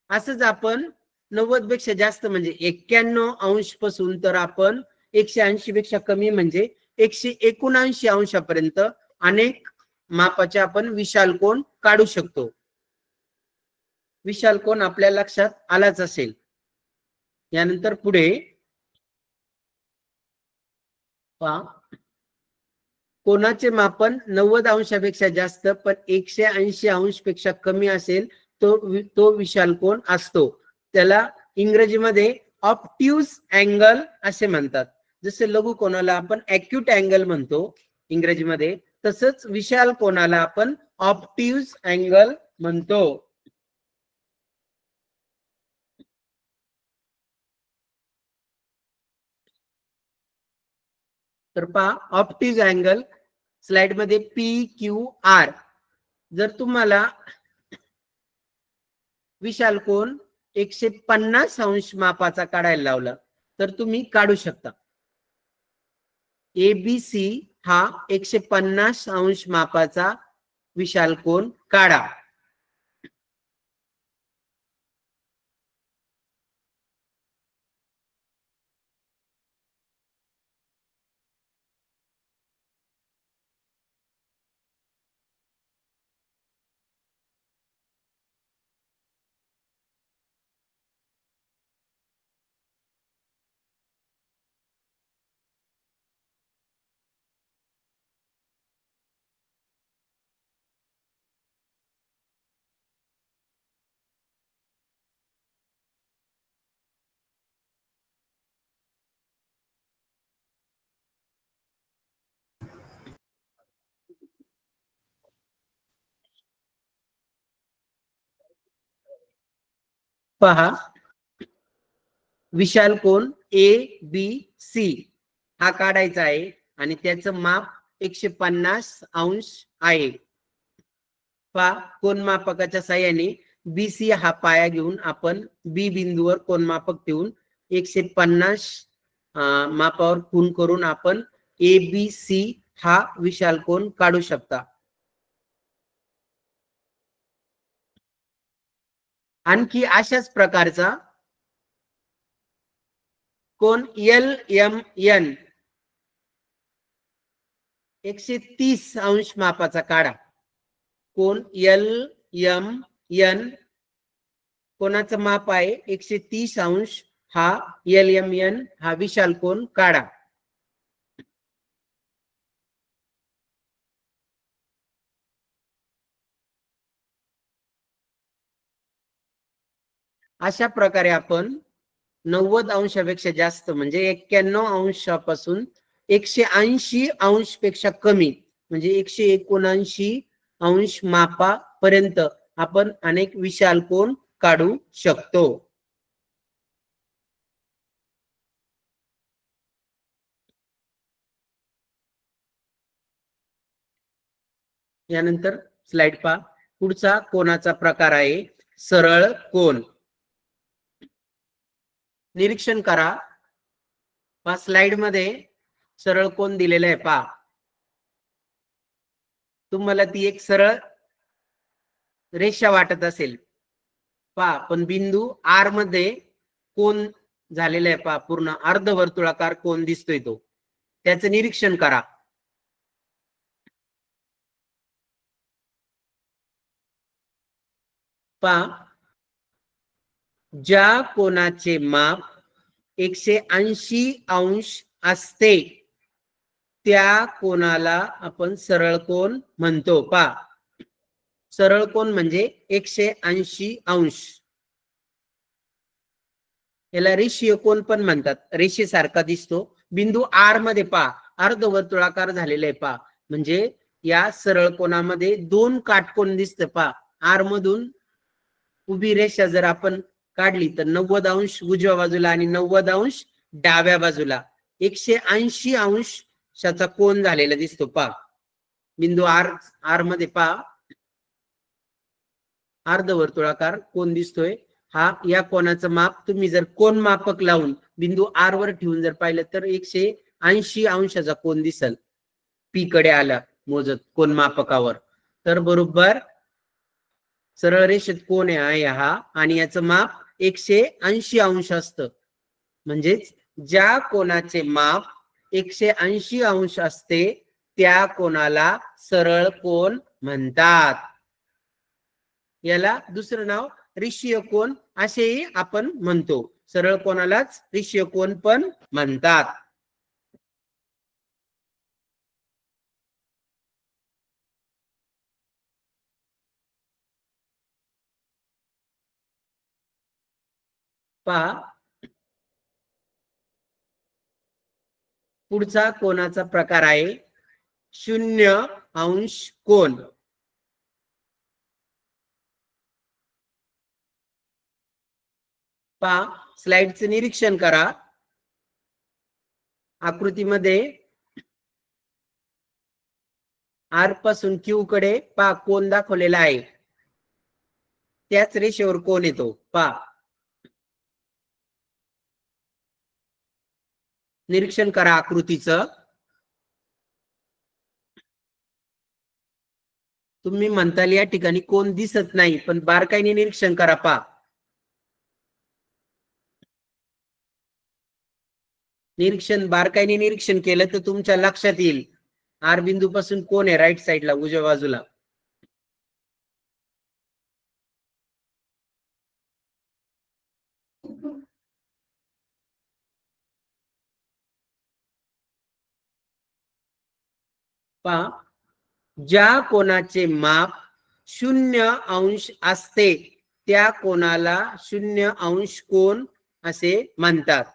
असंच आपण 90 पेक्षा जास्त म्हणजे 91° पासून तर आपण 180 पेक्षा कमी म्हणजे 179° पर्यंत अनेक मापाचे आपण विशाल कोन काढू शकतो. विशाल कोन आपल्या लक्षात आलाच असेल. यानंतर पुढे पहा कोनाचे मापन 90°पेक्षा जास्त पण 180° पेक्षा कमी असेल तो विशाल कोन असतो. त्याला इंग्रजीमध्ये ऑब्ट्यूज अँगल असे म्हणतात. जसे लघुकोनाला आपण ॲक्यूट अँगल म्हणतो इंग्रजीमध्ये, तसंच विशाल कोनाला आपण ऑब्ट्यूज अँगल म्हणतो. तर पहा ऑब्ट्यूज अँगल स्लाइड मध्ये PQR. जर तुम्हाला विशाल कोन 150° मापाचा काढायला लावला तर तुम्ही काढू शकता. ABC हा 150° मापाचा विशाल कोन काढा. पहा, विशाल कोन ABC हा काढायचा आहे आणि त्याचं माप 150 आहे. पहा, कोनमापकाच्या साहाय्याने BC हा पाया घेऊन आपण B बिंदूवर कोनमापक ठेवून 150 मापावर खूण करून आपण ABC हा विशाल कोन काढू शकता. आणखी अशाच प्रकारचा कोन LMN 130 मापाचा काढा. कोन LMN कोणाचं माप आहे 130 हा LMN हा विशाल कोन काढा. अशा प्रकारे आपण 90° जास्त म्हणजे 91 180° पेक्षा कमी म्हणजे 179° मापापर्यंत आपण अनेक विशाल कोन काढू शकतो. यानंतर स्लाइड पहा. पुढचा कोनाचा प्रकार आहे सरळ कोन. निरीक्षण करा. पहा, स्लाइड मध्ये सरळ कोन दिलेला आहे. पहा, तुम्हाला ती एक सरळ रेषा वाटत असेल. पहा, पण बिंदू R मध्ये कोन झालेला आहे. पहा, पूर्ण अर्धवर्तुळाकार कोन दिसतोय तो. त्याचं निरीक्षण करा. पहा, ज्या कोनाचे माप 180° असते त्या कोनाला आपण सरळ कोन म्हणतो. पहा, सरळ कोन म्हणजे 180°. याला रेषीय कोन पण म्हणतात. रेषेसारखा दिसतो. बिंदू R मध्ये पहा, अर्धवर्तुळाकार झालेला आहे. पहा, म्हणजे या सरळ कोनामध्ये दोन काटकोन दिसतं. पहा, R मधून उभी रेषा जर आपण काढली तर 90° उजव्या बाजूला आणि 90° डाव्या बाजूला 180°चा कोन झालेला दिसतो. पहा, बिंदू R मध्ये पहा अर्धवर्तुळाकार कोन दिसतोय. हा या कोनाचं माप तुम्ही जर कोन मापक लावून बिंदू R वर ठेवून जर पाहिलं तर 180°चा कोन दिसल. P कडे आला मोजत कोन मापकावर तर बरोबर सरळ रेषेत कोन आहे हा आणि याचं माप 180° असतं. म्हणजेच ज्या कोनाचे माप 180° असते त्या कोनाला सरळ कोन म्हणतात. याला दुसरं नाव रेषीय कोन असेही आपण म्हणतो. सरळ कोनालाच रेषीय कोन पण म्हणतात. पहा, पुढचा कोनाचा प्रकार आहे 0° कोन. पहा, स्लाइडचं निरीक्षण करा. आकृतीमध्ये R पासून Q कडे पहा कोन दाखवलेला आहे. त्याच रेषेवर कोन येतो. पहा, निरीक्षण करा आकृतीचं. तुम्ही म्हणताल या ठिकाणी कोन दिसत नाही, पण बारकाईने निरीक्षण करा. पहा, बारकाईने निरीक्षण केलं तर तुमच्या लक्षात येईल. R बिंदू पासून कोन आहे राईट साईडला उजव्या बाजूला. पहा, ज्या कोनाचे माप 0° असते त्या कोनाला 0° कोन असे म्हणतात.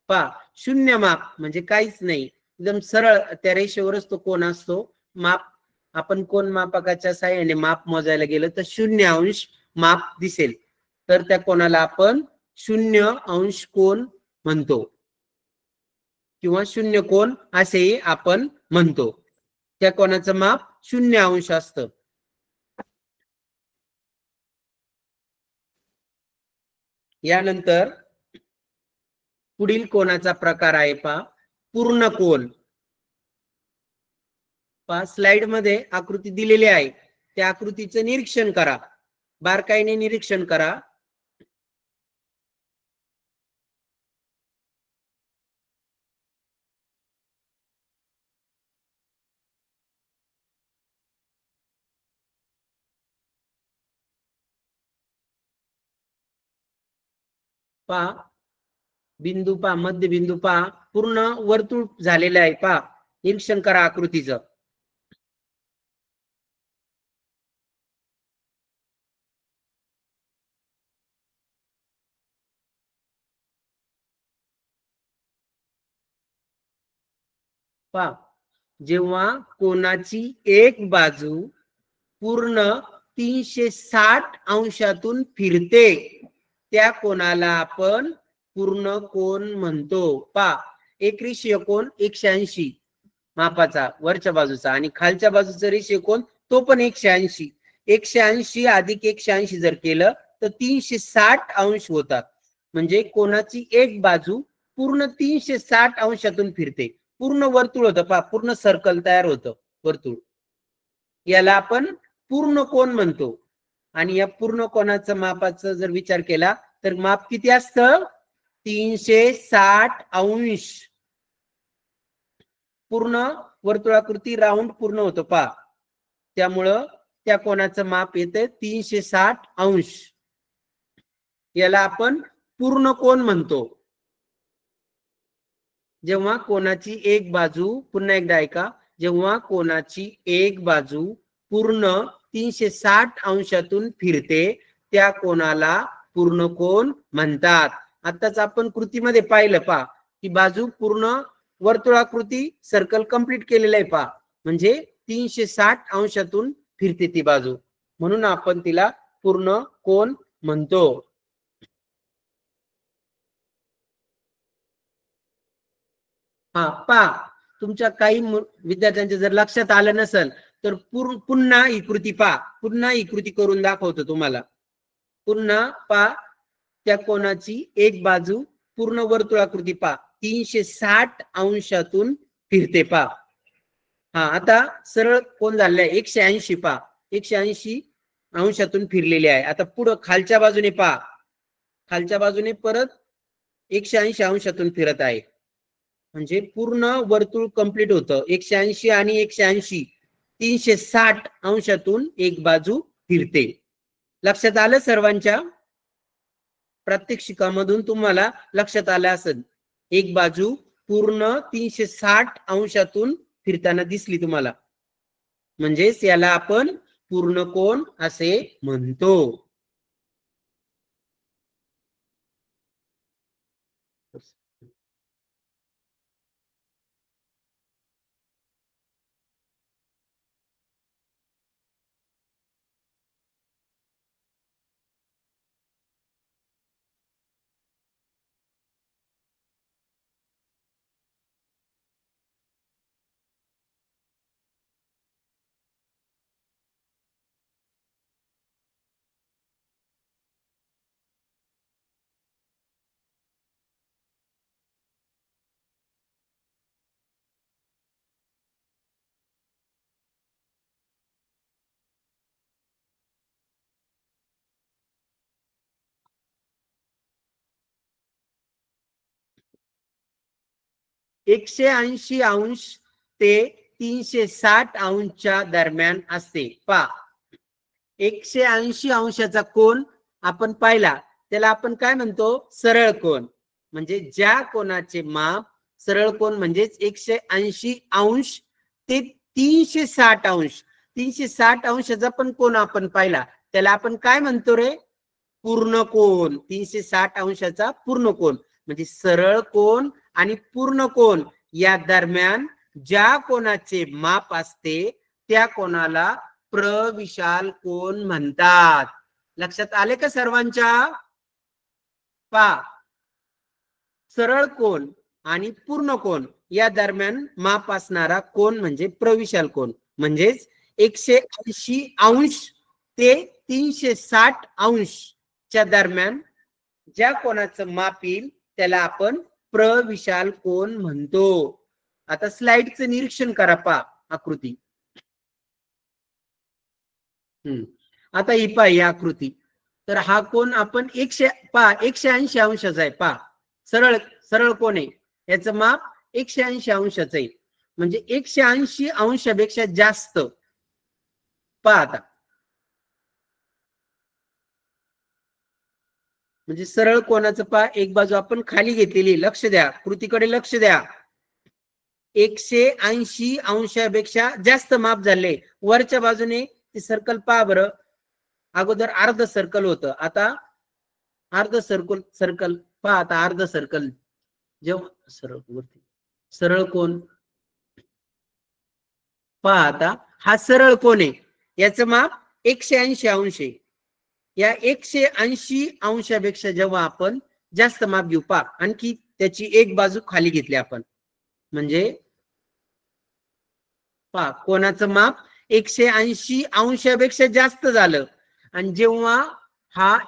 पहा, शून्य माप म्हणजे काहीच नाही, एकदम सरळ त्या रेषेवरच तो कोन असतो. माप आपण कोन मापकाच्या साहाय्याने माप मोजायला गेलं तर 0° माप दिसेल. तर त्या कोणाला आपण 0° कोन म्हणतो किंवा 0 कोन असेही आपण म्हणतो. त्या कोणाचं माप 0° असतं. यानंतर पुढील कोनाचा प्रकार आहे पहा पूर्ण कोन. पहा स्लाइड मध्ये आकृती दिलेली आहे, त्या आकृतीचं निरीक्षण करा, बारकाईने निरीक्षण करा. पहा बिंदू पहा, मध्य बिंदू पहा, पूर्ण वर्तुळ झालेलं आहे. पहा निरीक्षण करा आकृतीचं. पहा जेव्हा कोणाची एक बाजू पूर्ण 360° फिरते त्या कोणाला आपण पूर्ण कोन म्हणतो. पहा एक रेषीय कोन 180 मापाचा वरच्या बाजूचा आणि खालच्या बाजूचा रेषीय कोन तो पण 180. 180 अधिक 180 जर केलं तर 360° होतात. म्हणजे कोणाची एक बाजू पूर्ण 360° फिरते. पूर्ण वर्तुळ होतं पहा, पूर्ण सर्कल तयार होतं वर्तुळ. याला आपण पूर्ण कोन म्हणतो. आणि या पूर्ण कोनाचं मापाचा जर विचार केला तर माप किती असतं? 360°. पूर्ण वर्तुळाकृती राऊंड पूर्ण होतो पहा, त्यामुळं त्या कोनाचं माप येते 360°. याला आपण पूर्ण कोन म्हणतो. जेव्हा कोणाची एक बाजू, पुन्हा एकदा ऐका, जेव्हा कोणाची एक बाजू पूर्ण 360° फिरते त्या कोणाला पूर्ण कोन म्हणतात. आताच आपण कृतीमध्ये पाहिलं पहा की बाजू पूर्ण वर्तुळाकृती सर्कल कंप्लीट केलेलं आहे पहा, म्हणजे 360° फिरते ती बाजू, म्हणून आपण तिला पूर्ण कोन म्हणतो. हा पहा तुमच्या काही विद्यार्थ्यांच्या जर लक्षात आलं नसेल तर पुन्हा ही कृती पहा, पुन्हा ही कृती करून दाखवतो तुम्हाला. पुन्हा पहा त्या कोणाची एक बाजू पूर्ण वर्तुळाकृती पहा 360° फिरते पहा. हा आता सरळ कोण झालेला आहे 180 पहा, 180° फिरलेली आहे. आता पुढं खालच्या बाजूने पहा, खालच्या बाजूने परत 180° फिरत आहे. म्हणजे पूर्ण वर्तुळ कंप्लीट होतं. 180 आणि 180 360° एक बाजू फिरते. लक्षात आलं सर्वांच्या? प्रात्यक्षिकामधून तुम्हाला लक्षात आलं असेल, एक बाजू पूर्ण 360° फिरताना दिसली तुम्हाला, म्हणजेच याला आपण पूर्ण कोन असे म्हणतो. ,180° ते 360° दरम्यान असते. पहा 180°चा कोन आपण पाहिला त्याला आपण काय म्हणतो? सरळ कोन. म्हणजे ज्या कोनाचे माप सरळ कोन म्हणजेच 180° ते 360°, 360°चा पण कोन आपण पाहिला त्याला आपण काय म्हणतो रे? पूर्ण कोन. 360°चा पूर्ण कोन म्हणजे सरळ कोन आणि पूर्ण कोन या दरम्यान ज्या कोणाचे माप असते त्या कोणाला प्रविशाल कोन म्हणतात. लक्षात आले का सर्वांच्या? पहा, सरळ कोन आणि पूर्ण कोन या दरम्यान माप असणारा कोन म्हणजे प्रविशाल कोन, म्हणजेच 180 अंश ते 360 अंशच्या दरम्यान ज्या कोणाचं माप येईल त्याला आपण प्रविशाल कोन म्हणतो. आता स्लाइडचं निरीक्षण करा, पहा आकृती. आता ही पहा ही आकृती. तर हा कोन आपण 180 अंशाचा आहे. पहा, सरळ सरळ कोन आहे, याचं माप 180 अंशाचं आहे, म्हणजे 180 अंशापेक्षा जास्त. पहा आता, म्हणजे सरळ कोनाचं पहा, एक बाजू आपण खाली घेतलेली, लक्ष द्या, कृतीकडे लक्ष द्या. 180 अंशापेक्षा जास्त माप झाले. वरच्या बाजूने ते सर्कल पहा बरं, अगोदर अर्ध सर्कल होतं, आता अर्ध सर्कल पहा. आता अर्ध सर्कल जेव्हा सरळ कोन पहा, आता हा सरळ कोन आहे, याचं माप 180 अंश आहे. या 180 अंशापेक्षा जेव्हा आपण जास्त माप घेऊ, पहा आणखी त्याची एक बाजू खाली घेतली आपण, म्हणजे पहा कोणाचं माप 180 अंशापेक्षा जास्त झालं. आणि जेव्हा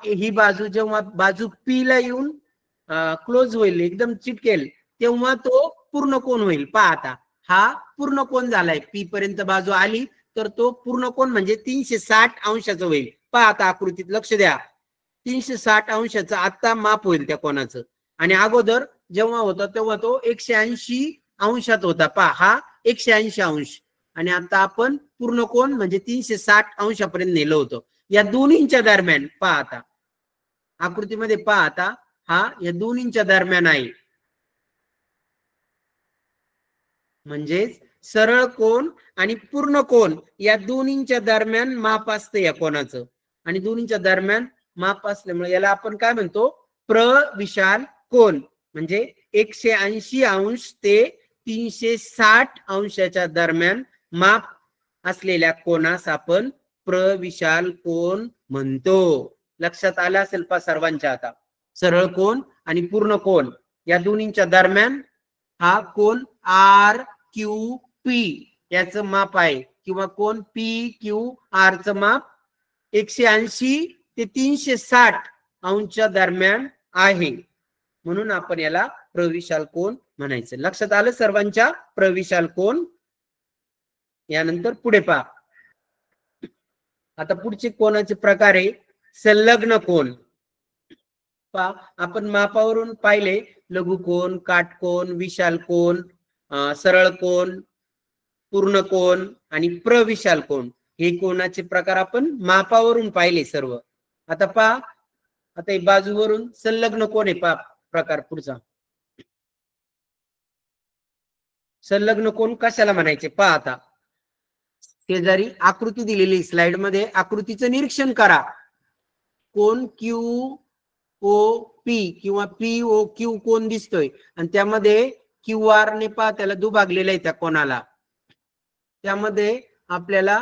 ही बाजू जेव्हा बाजू पी ला येऊन क्लोज होईल, एकदम चिटकेल, तेव्हा तो पूर्ण कोन होईल. पहा आता हा पूर्ण कोन झालाय, पी पर्यंत बाजू आली तर तो पूर्ण कोन म्हणजे 360 अंशाचं होईल. पहा आता आकृतीत लक्ष द्या, 360 अंशाचं आता माप होईल त्या कोणाचं. आणि अगोदर जेव्हा होता तेव्हा तो 180 अंशात होता. पहा हा 180 अंश, आणि आता आपण पूर्ण कोन म्हणजे 360 अंशापर्यंत नेलं होतं. या दोन्हींच्या दरम्यान पहा आता आकृतीमध्ये, पहा आता हा या दोन्हींच्या दरम्यान आहे, म्हणजेच सरळ कोन आणि पूर्ण कोन या दोन्हींच्या दरम्यान माप असतं या कोणाचं. आणि दोन्हींच्या दरम्यान माप असल्यामुळे याला आपण काय म्हणतो, प्रविशाल कोन. म्हणजे 180 अंश ते 360 अंशाच्या दरम्यान माप असलेल्या कोनास आपण प्रविशाल कोन म्हणतो. लक्षात आलं असेल पा सर्वांच्या? आता सरळ कोन आणि पूर्ण कोन या दोन्हींच्या दरम्यान हा कोन आर क्यू पी याचं माप आहे, किंवा कोन पी क्यू आर चं माप 180 ते 360 अंशच्या दरम्यान आहे, म्हणून आपण याला प्रविशाल कोन म्हणायचं. लक्षात आलं सर्वांच्या? प्रविशाल कोन. यानंतर पुढे पहा, आता पुढचे कोनाचे प्रकार आहे संलग्न कोन. पहा आपण मापावरून पाहिले, लघुकोन, काटकोन, विशाल कोन, सरळ कोन, पूर्ण कोन आणि प्रविशाल कोन. हे कोनाचे प्रकार आपण मापावरून पाहिले सर्व. आता पहा, आता बाजूवरून संलग्न कोन आहे, पहा प्रकार पुढचा. संलग्न कोन कशाला म्हणायचे पहा. आता शेजारी आकृती दिलेली स्लाइड मध्ये, आकृतीचं निरीक्षण करा. कोन क्यू ओ पी किंवा पी ओ क्यू कोन दिसतोय, आणि त्यामध्ये क्यू आर ने पहा त्याला दुभागलेलं आहे त्या कोणाला. त्यामध्ये आपल्याला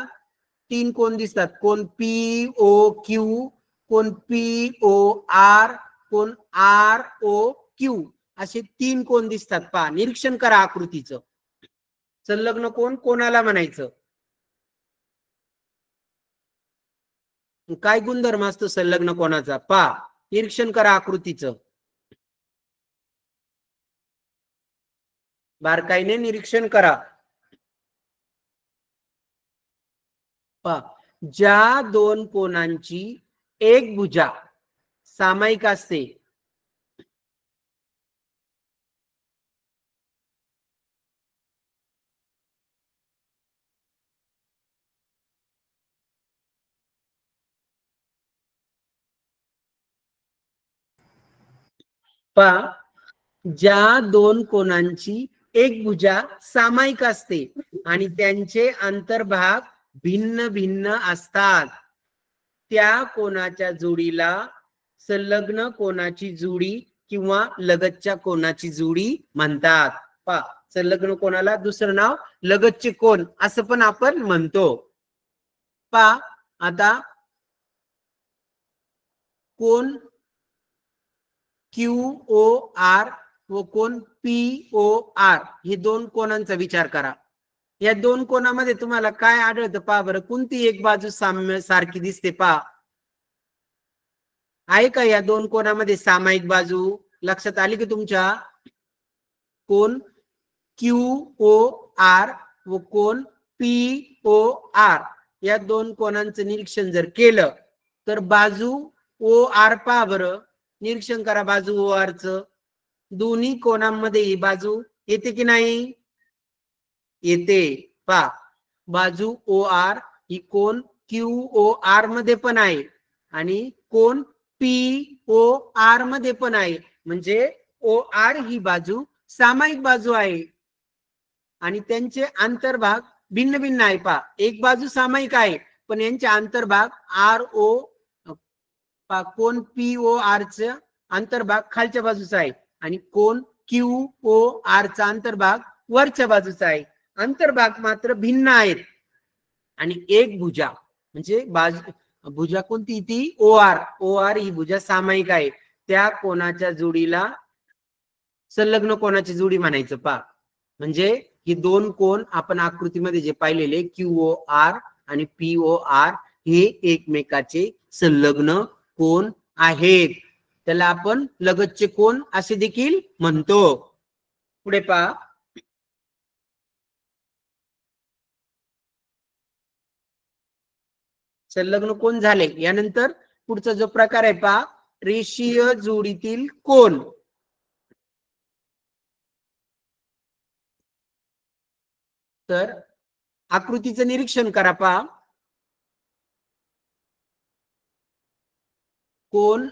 3 कोन दिसतात, कोन पी ओ क्यू, कोन पी ओ आर, कोन आर ओ क्यू, असे 3 कोन दिसतात. पहा निरीक्षण करा आकृतीचं. संलग्न कोन कोणाला म्हणायचं? काय गुणधर्म असतो संलग्न कोनाचा? पहा निरीक्षण करा आकृतीचं, बारकाईने निरीक्षण करा. पहा, ज्या दोन कोनांची एक भुजा सामायिक असते, पहा ज्या दोन कोनांची एक भुजा सामायिक असते आणि त्यांचे अंतर्भाग भिन्न भिन्न असतात, त्या कोनाच्या जोडीला संलग्न कोनाची जोडी किंवा लगतच्या कोनाची जोडी म्हणतात. पहा संलग्न कोनाला दुसरं नाव लगतचे कोन असं पण आपण म्हणतो. पहा आता कोन QOR व कोन POR हे दोन कोनांचा विचार करा. या दोन कोणामध्ये तुम्हाला काय आढळतं पहा बरं. कोणती एक बाजू साम्य सारखी दिसते पहा. आहे का या दोन कोणामध्ये सामायिक बाजू लक्षात आली की तुमच्या? कोन QOR व कोन POR या दोन कोणांचं निरीक्षण जर केलं तर बाजू OR पहा बरं. निरीक्षण करा बाजू OR च. दोन्ही कोणांमध्ये ही बाजू येते की नाही? येते. पहा बाजू OR ही कोन QOR मध्ये पण आहे आणि कोन POR मध्ये पण आहे. म्हणजे OR ही बाजू सामायिक बाजू आहे आणि त्यांचे अंतर्भाग भिन्न भिन्न आहे. पहा एक बाजू सामायिक आहे पण यांचे अंतर्भाग RO कोन POR चे अंतर्भाग खालच्या बाजूचा आहे आणि कोन QOR चा अंतर्भाग वरच्या बाजूचा आहे. अंतर्भाग मात्र भिन्न आहेत. आणि एक भुजा म्हणजे भुजा कोणती ती OR ही भुजा सामायिक आहे. त्या कोणाच्या जोडीला संलग्न कोणाची जोडी म्हणायचं पहा. म्हणजे हे दोन कोण आपण आकृतीमध्ये जे पाहिलेले QOR आणि POR हे एकमेकाचे संलग्न कोण आहेत. त्याला आपण लगतचे कोण असे देखील म्हणतो. पुढे पहा. संलग्न कोण झाले यानंतर पुढचा जो प्रकार आहे पहा रेषीय जोडीतील कोण. तर आकृतीचं निरीक्षण करा पहा. कोन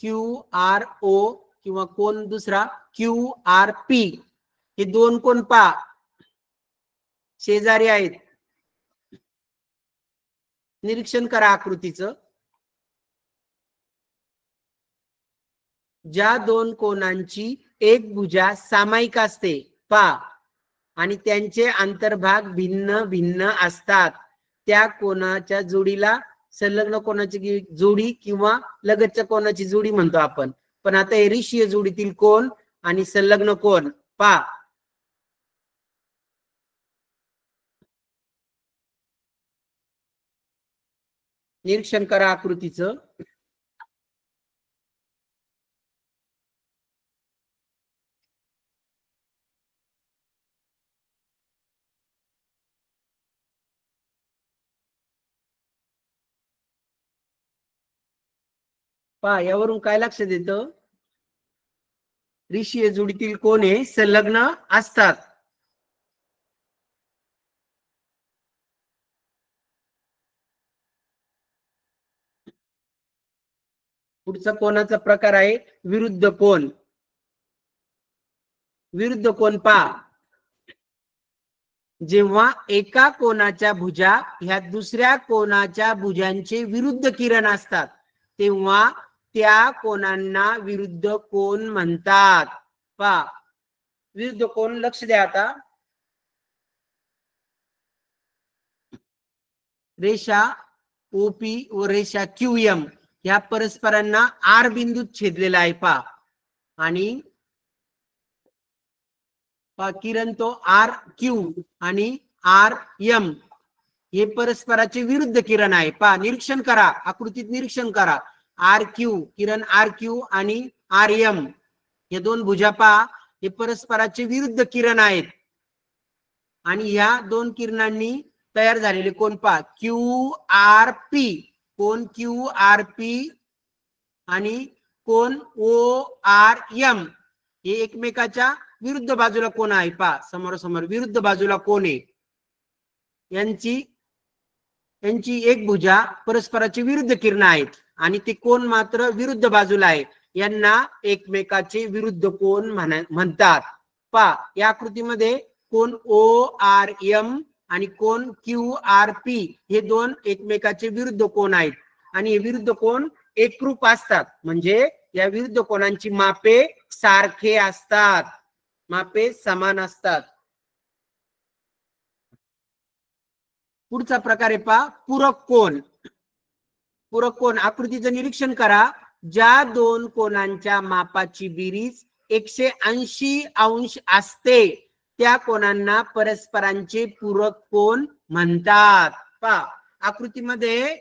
QRO किंवा कोन दुसरा QRP हे दोन कोण पहा शेजारी आहेत. निरीक्षण करा आकृतीचं. ज्या दोन कोणांची एक भुजा सामायिक असते पहा आणि त्यांचे अंतर्भाग भिन्न भिन्न असतात त्या कोणाच्या जोडीला संलग्न कोणाची जोडी किंवा लगतच्या कोणाची जोडी म्हणतो आपण. पण आता हे रेषीय जोडीतील कोण आणि संलग्न कोण पहा. निरीक्षण करा आकृतीचं. पहा यावरून काय लक्षात येतं रेषीय जोडीतील कोण हे संलग्न असतात. पुढचा कोणाचा प्रकार आहे विरुद्ध कोण. विरुद्ध कोण पहा. जेव्हा एका कोणाच्या भुजा ह्या दुसऱ्या कोणाच्या भुजांचे विरुद्ध किरण असतात तेव्हा त्या कोणांना विरुद्ध कोण म्हणतात. पहा विरुद्ध कोण लक्ष द्या आता. रेषा OP व रेषा QM या परस्परांना R बिंदूत छेदलेला आहे पहा आणि किरण तो RQ आणि RM हे परस्पराचे विरुद्ध किरण आहे पहा. निरीक्षण करा आकृतीत निरीक्षण करा. RQ किरण RQ आणि RM हे दोन भुजा पहा हे परस्पराचे विरुद्ध किरण आहेत आणि या दोन किरणांनी तयार झालेले कोण पहा QRP. कोण QRP आणि कोण ORM हे एकमेकाच्या विरुद्ध बाजूला कोण आहे पहा. समोरासमोर विरुद्ध बाजूला कोण आहे. यांची एक भुजा परस्पराची विरुद्ध किरण आहेत आणि ते कोण मात्र विरुद्ध बाजूला आहे. यांना एकमेकाचे विरुद्ध कोण म्हणतात. पहा या आकृतीमध्ये कोण ORM आणि कोण QRP हे दोन एकमेकाचे विरुद्ध कोण आहेत आणि हे विरुद्ध कोण एकरूप असतात. म्हणजे या विरुद्ध कोणांची मापे सारखे असतात. मापे समान असतात. पुढचा प्रकार आहे पहा पूरक कोण. पूरक कोण आकृतीचं निरीक्षण करा. ज्या दोन कोणांच्या मापाची बेरीज 180 अंश असते त्या कोणांना परस्परांचे पूरक कोण म्हणतात. पहा आकृतीमध्ये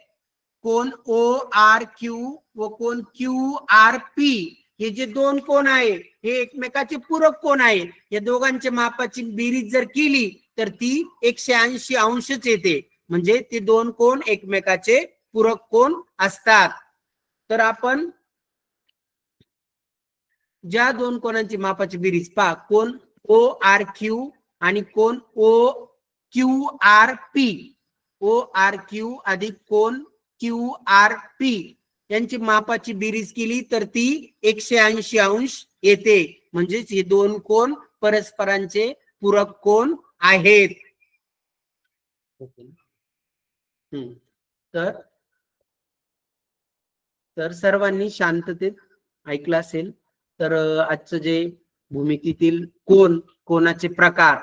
कोण ओ आर क्यू व कोण क्यू आर पी हे जे दोन कोण आहे हे एकमेकाचे पूरक कोण आहे. या दोघांच्या मापाची बेरीज जर केली तर ती 180 अंशच येते. म्हणजे ते दोन कोण एकमेकाचे पूरक कोण असतात. तर आपण ज्या दोन कोणांची मापाची बेरीज पहा कोण ओ आर क्यू आणि कोण O Q R P. O R Q अधिक कोण क्यू आर पी यांची मापाची बेरीज केली तर ती 180 अंश येते. म्हणजेच हे दोन कोण परस्परांचे पूरक कोण आहेत. तर सर्वांनी शांततेत ऐकलं असेल. तर आजचं जे भूमितीतील कोण कोणाचे प्रकार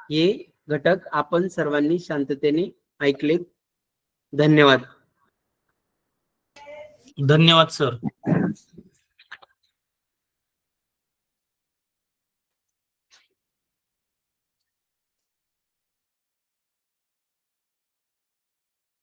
हे घटक आपण सर्वांनी शांततेने ऐकले. धन्यवाद. धन्यवाद सर.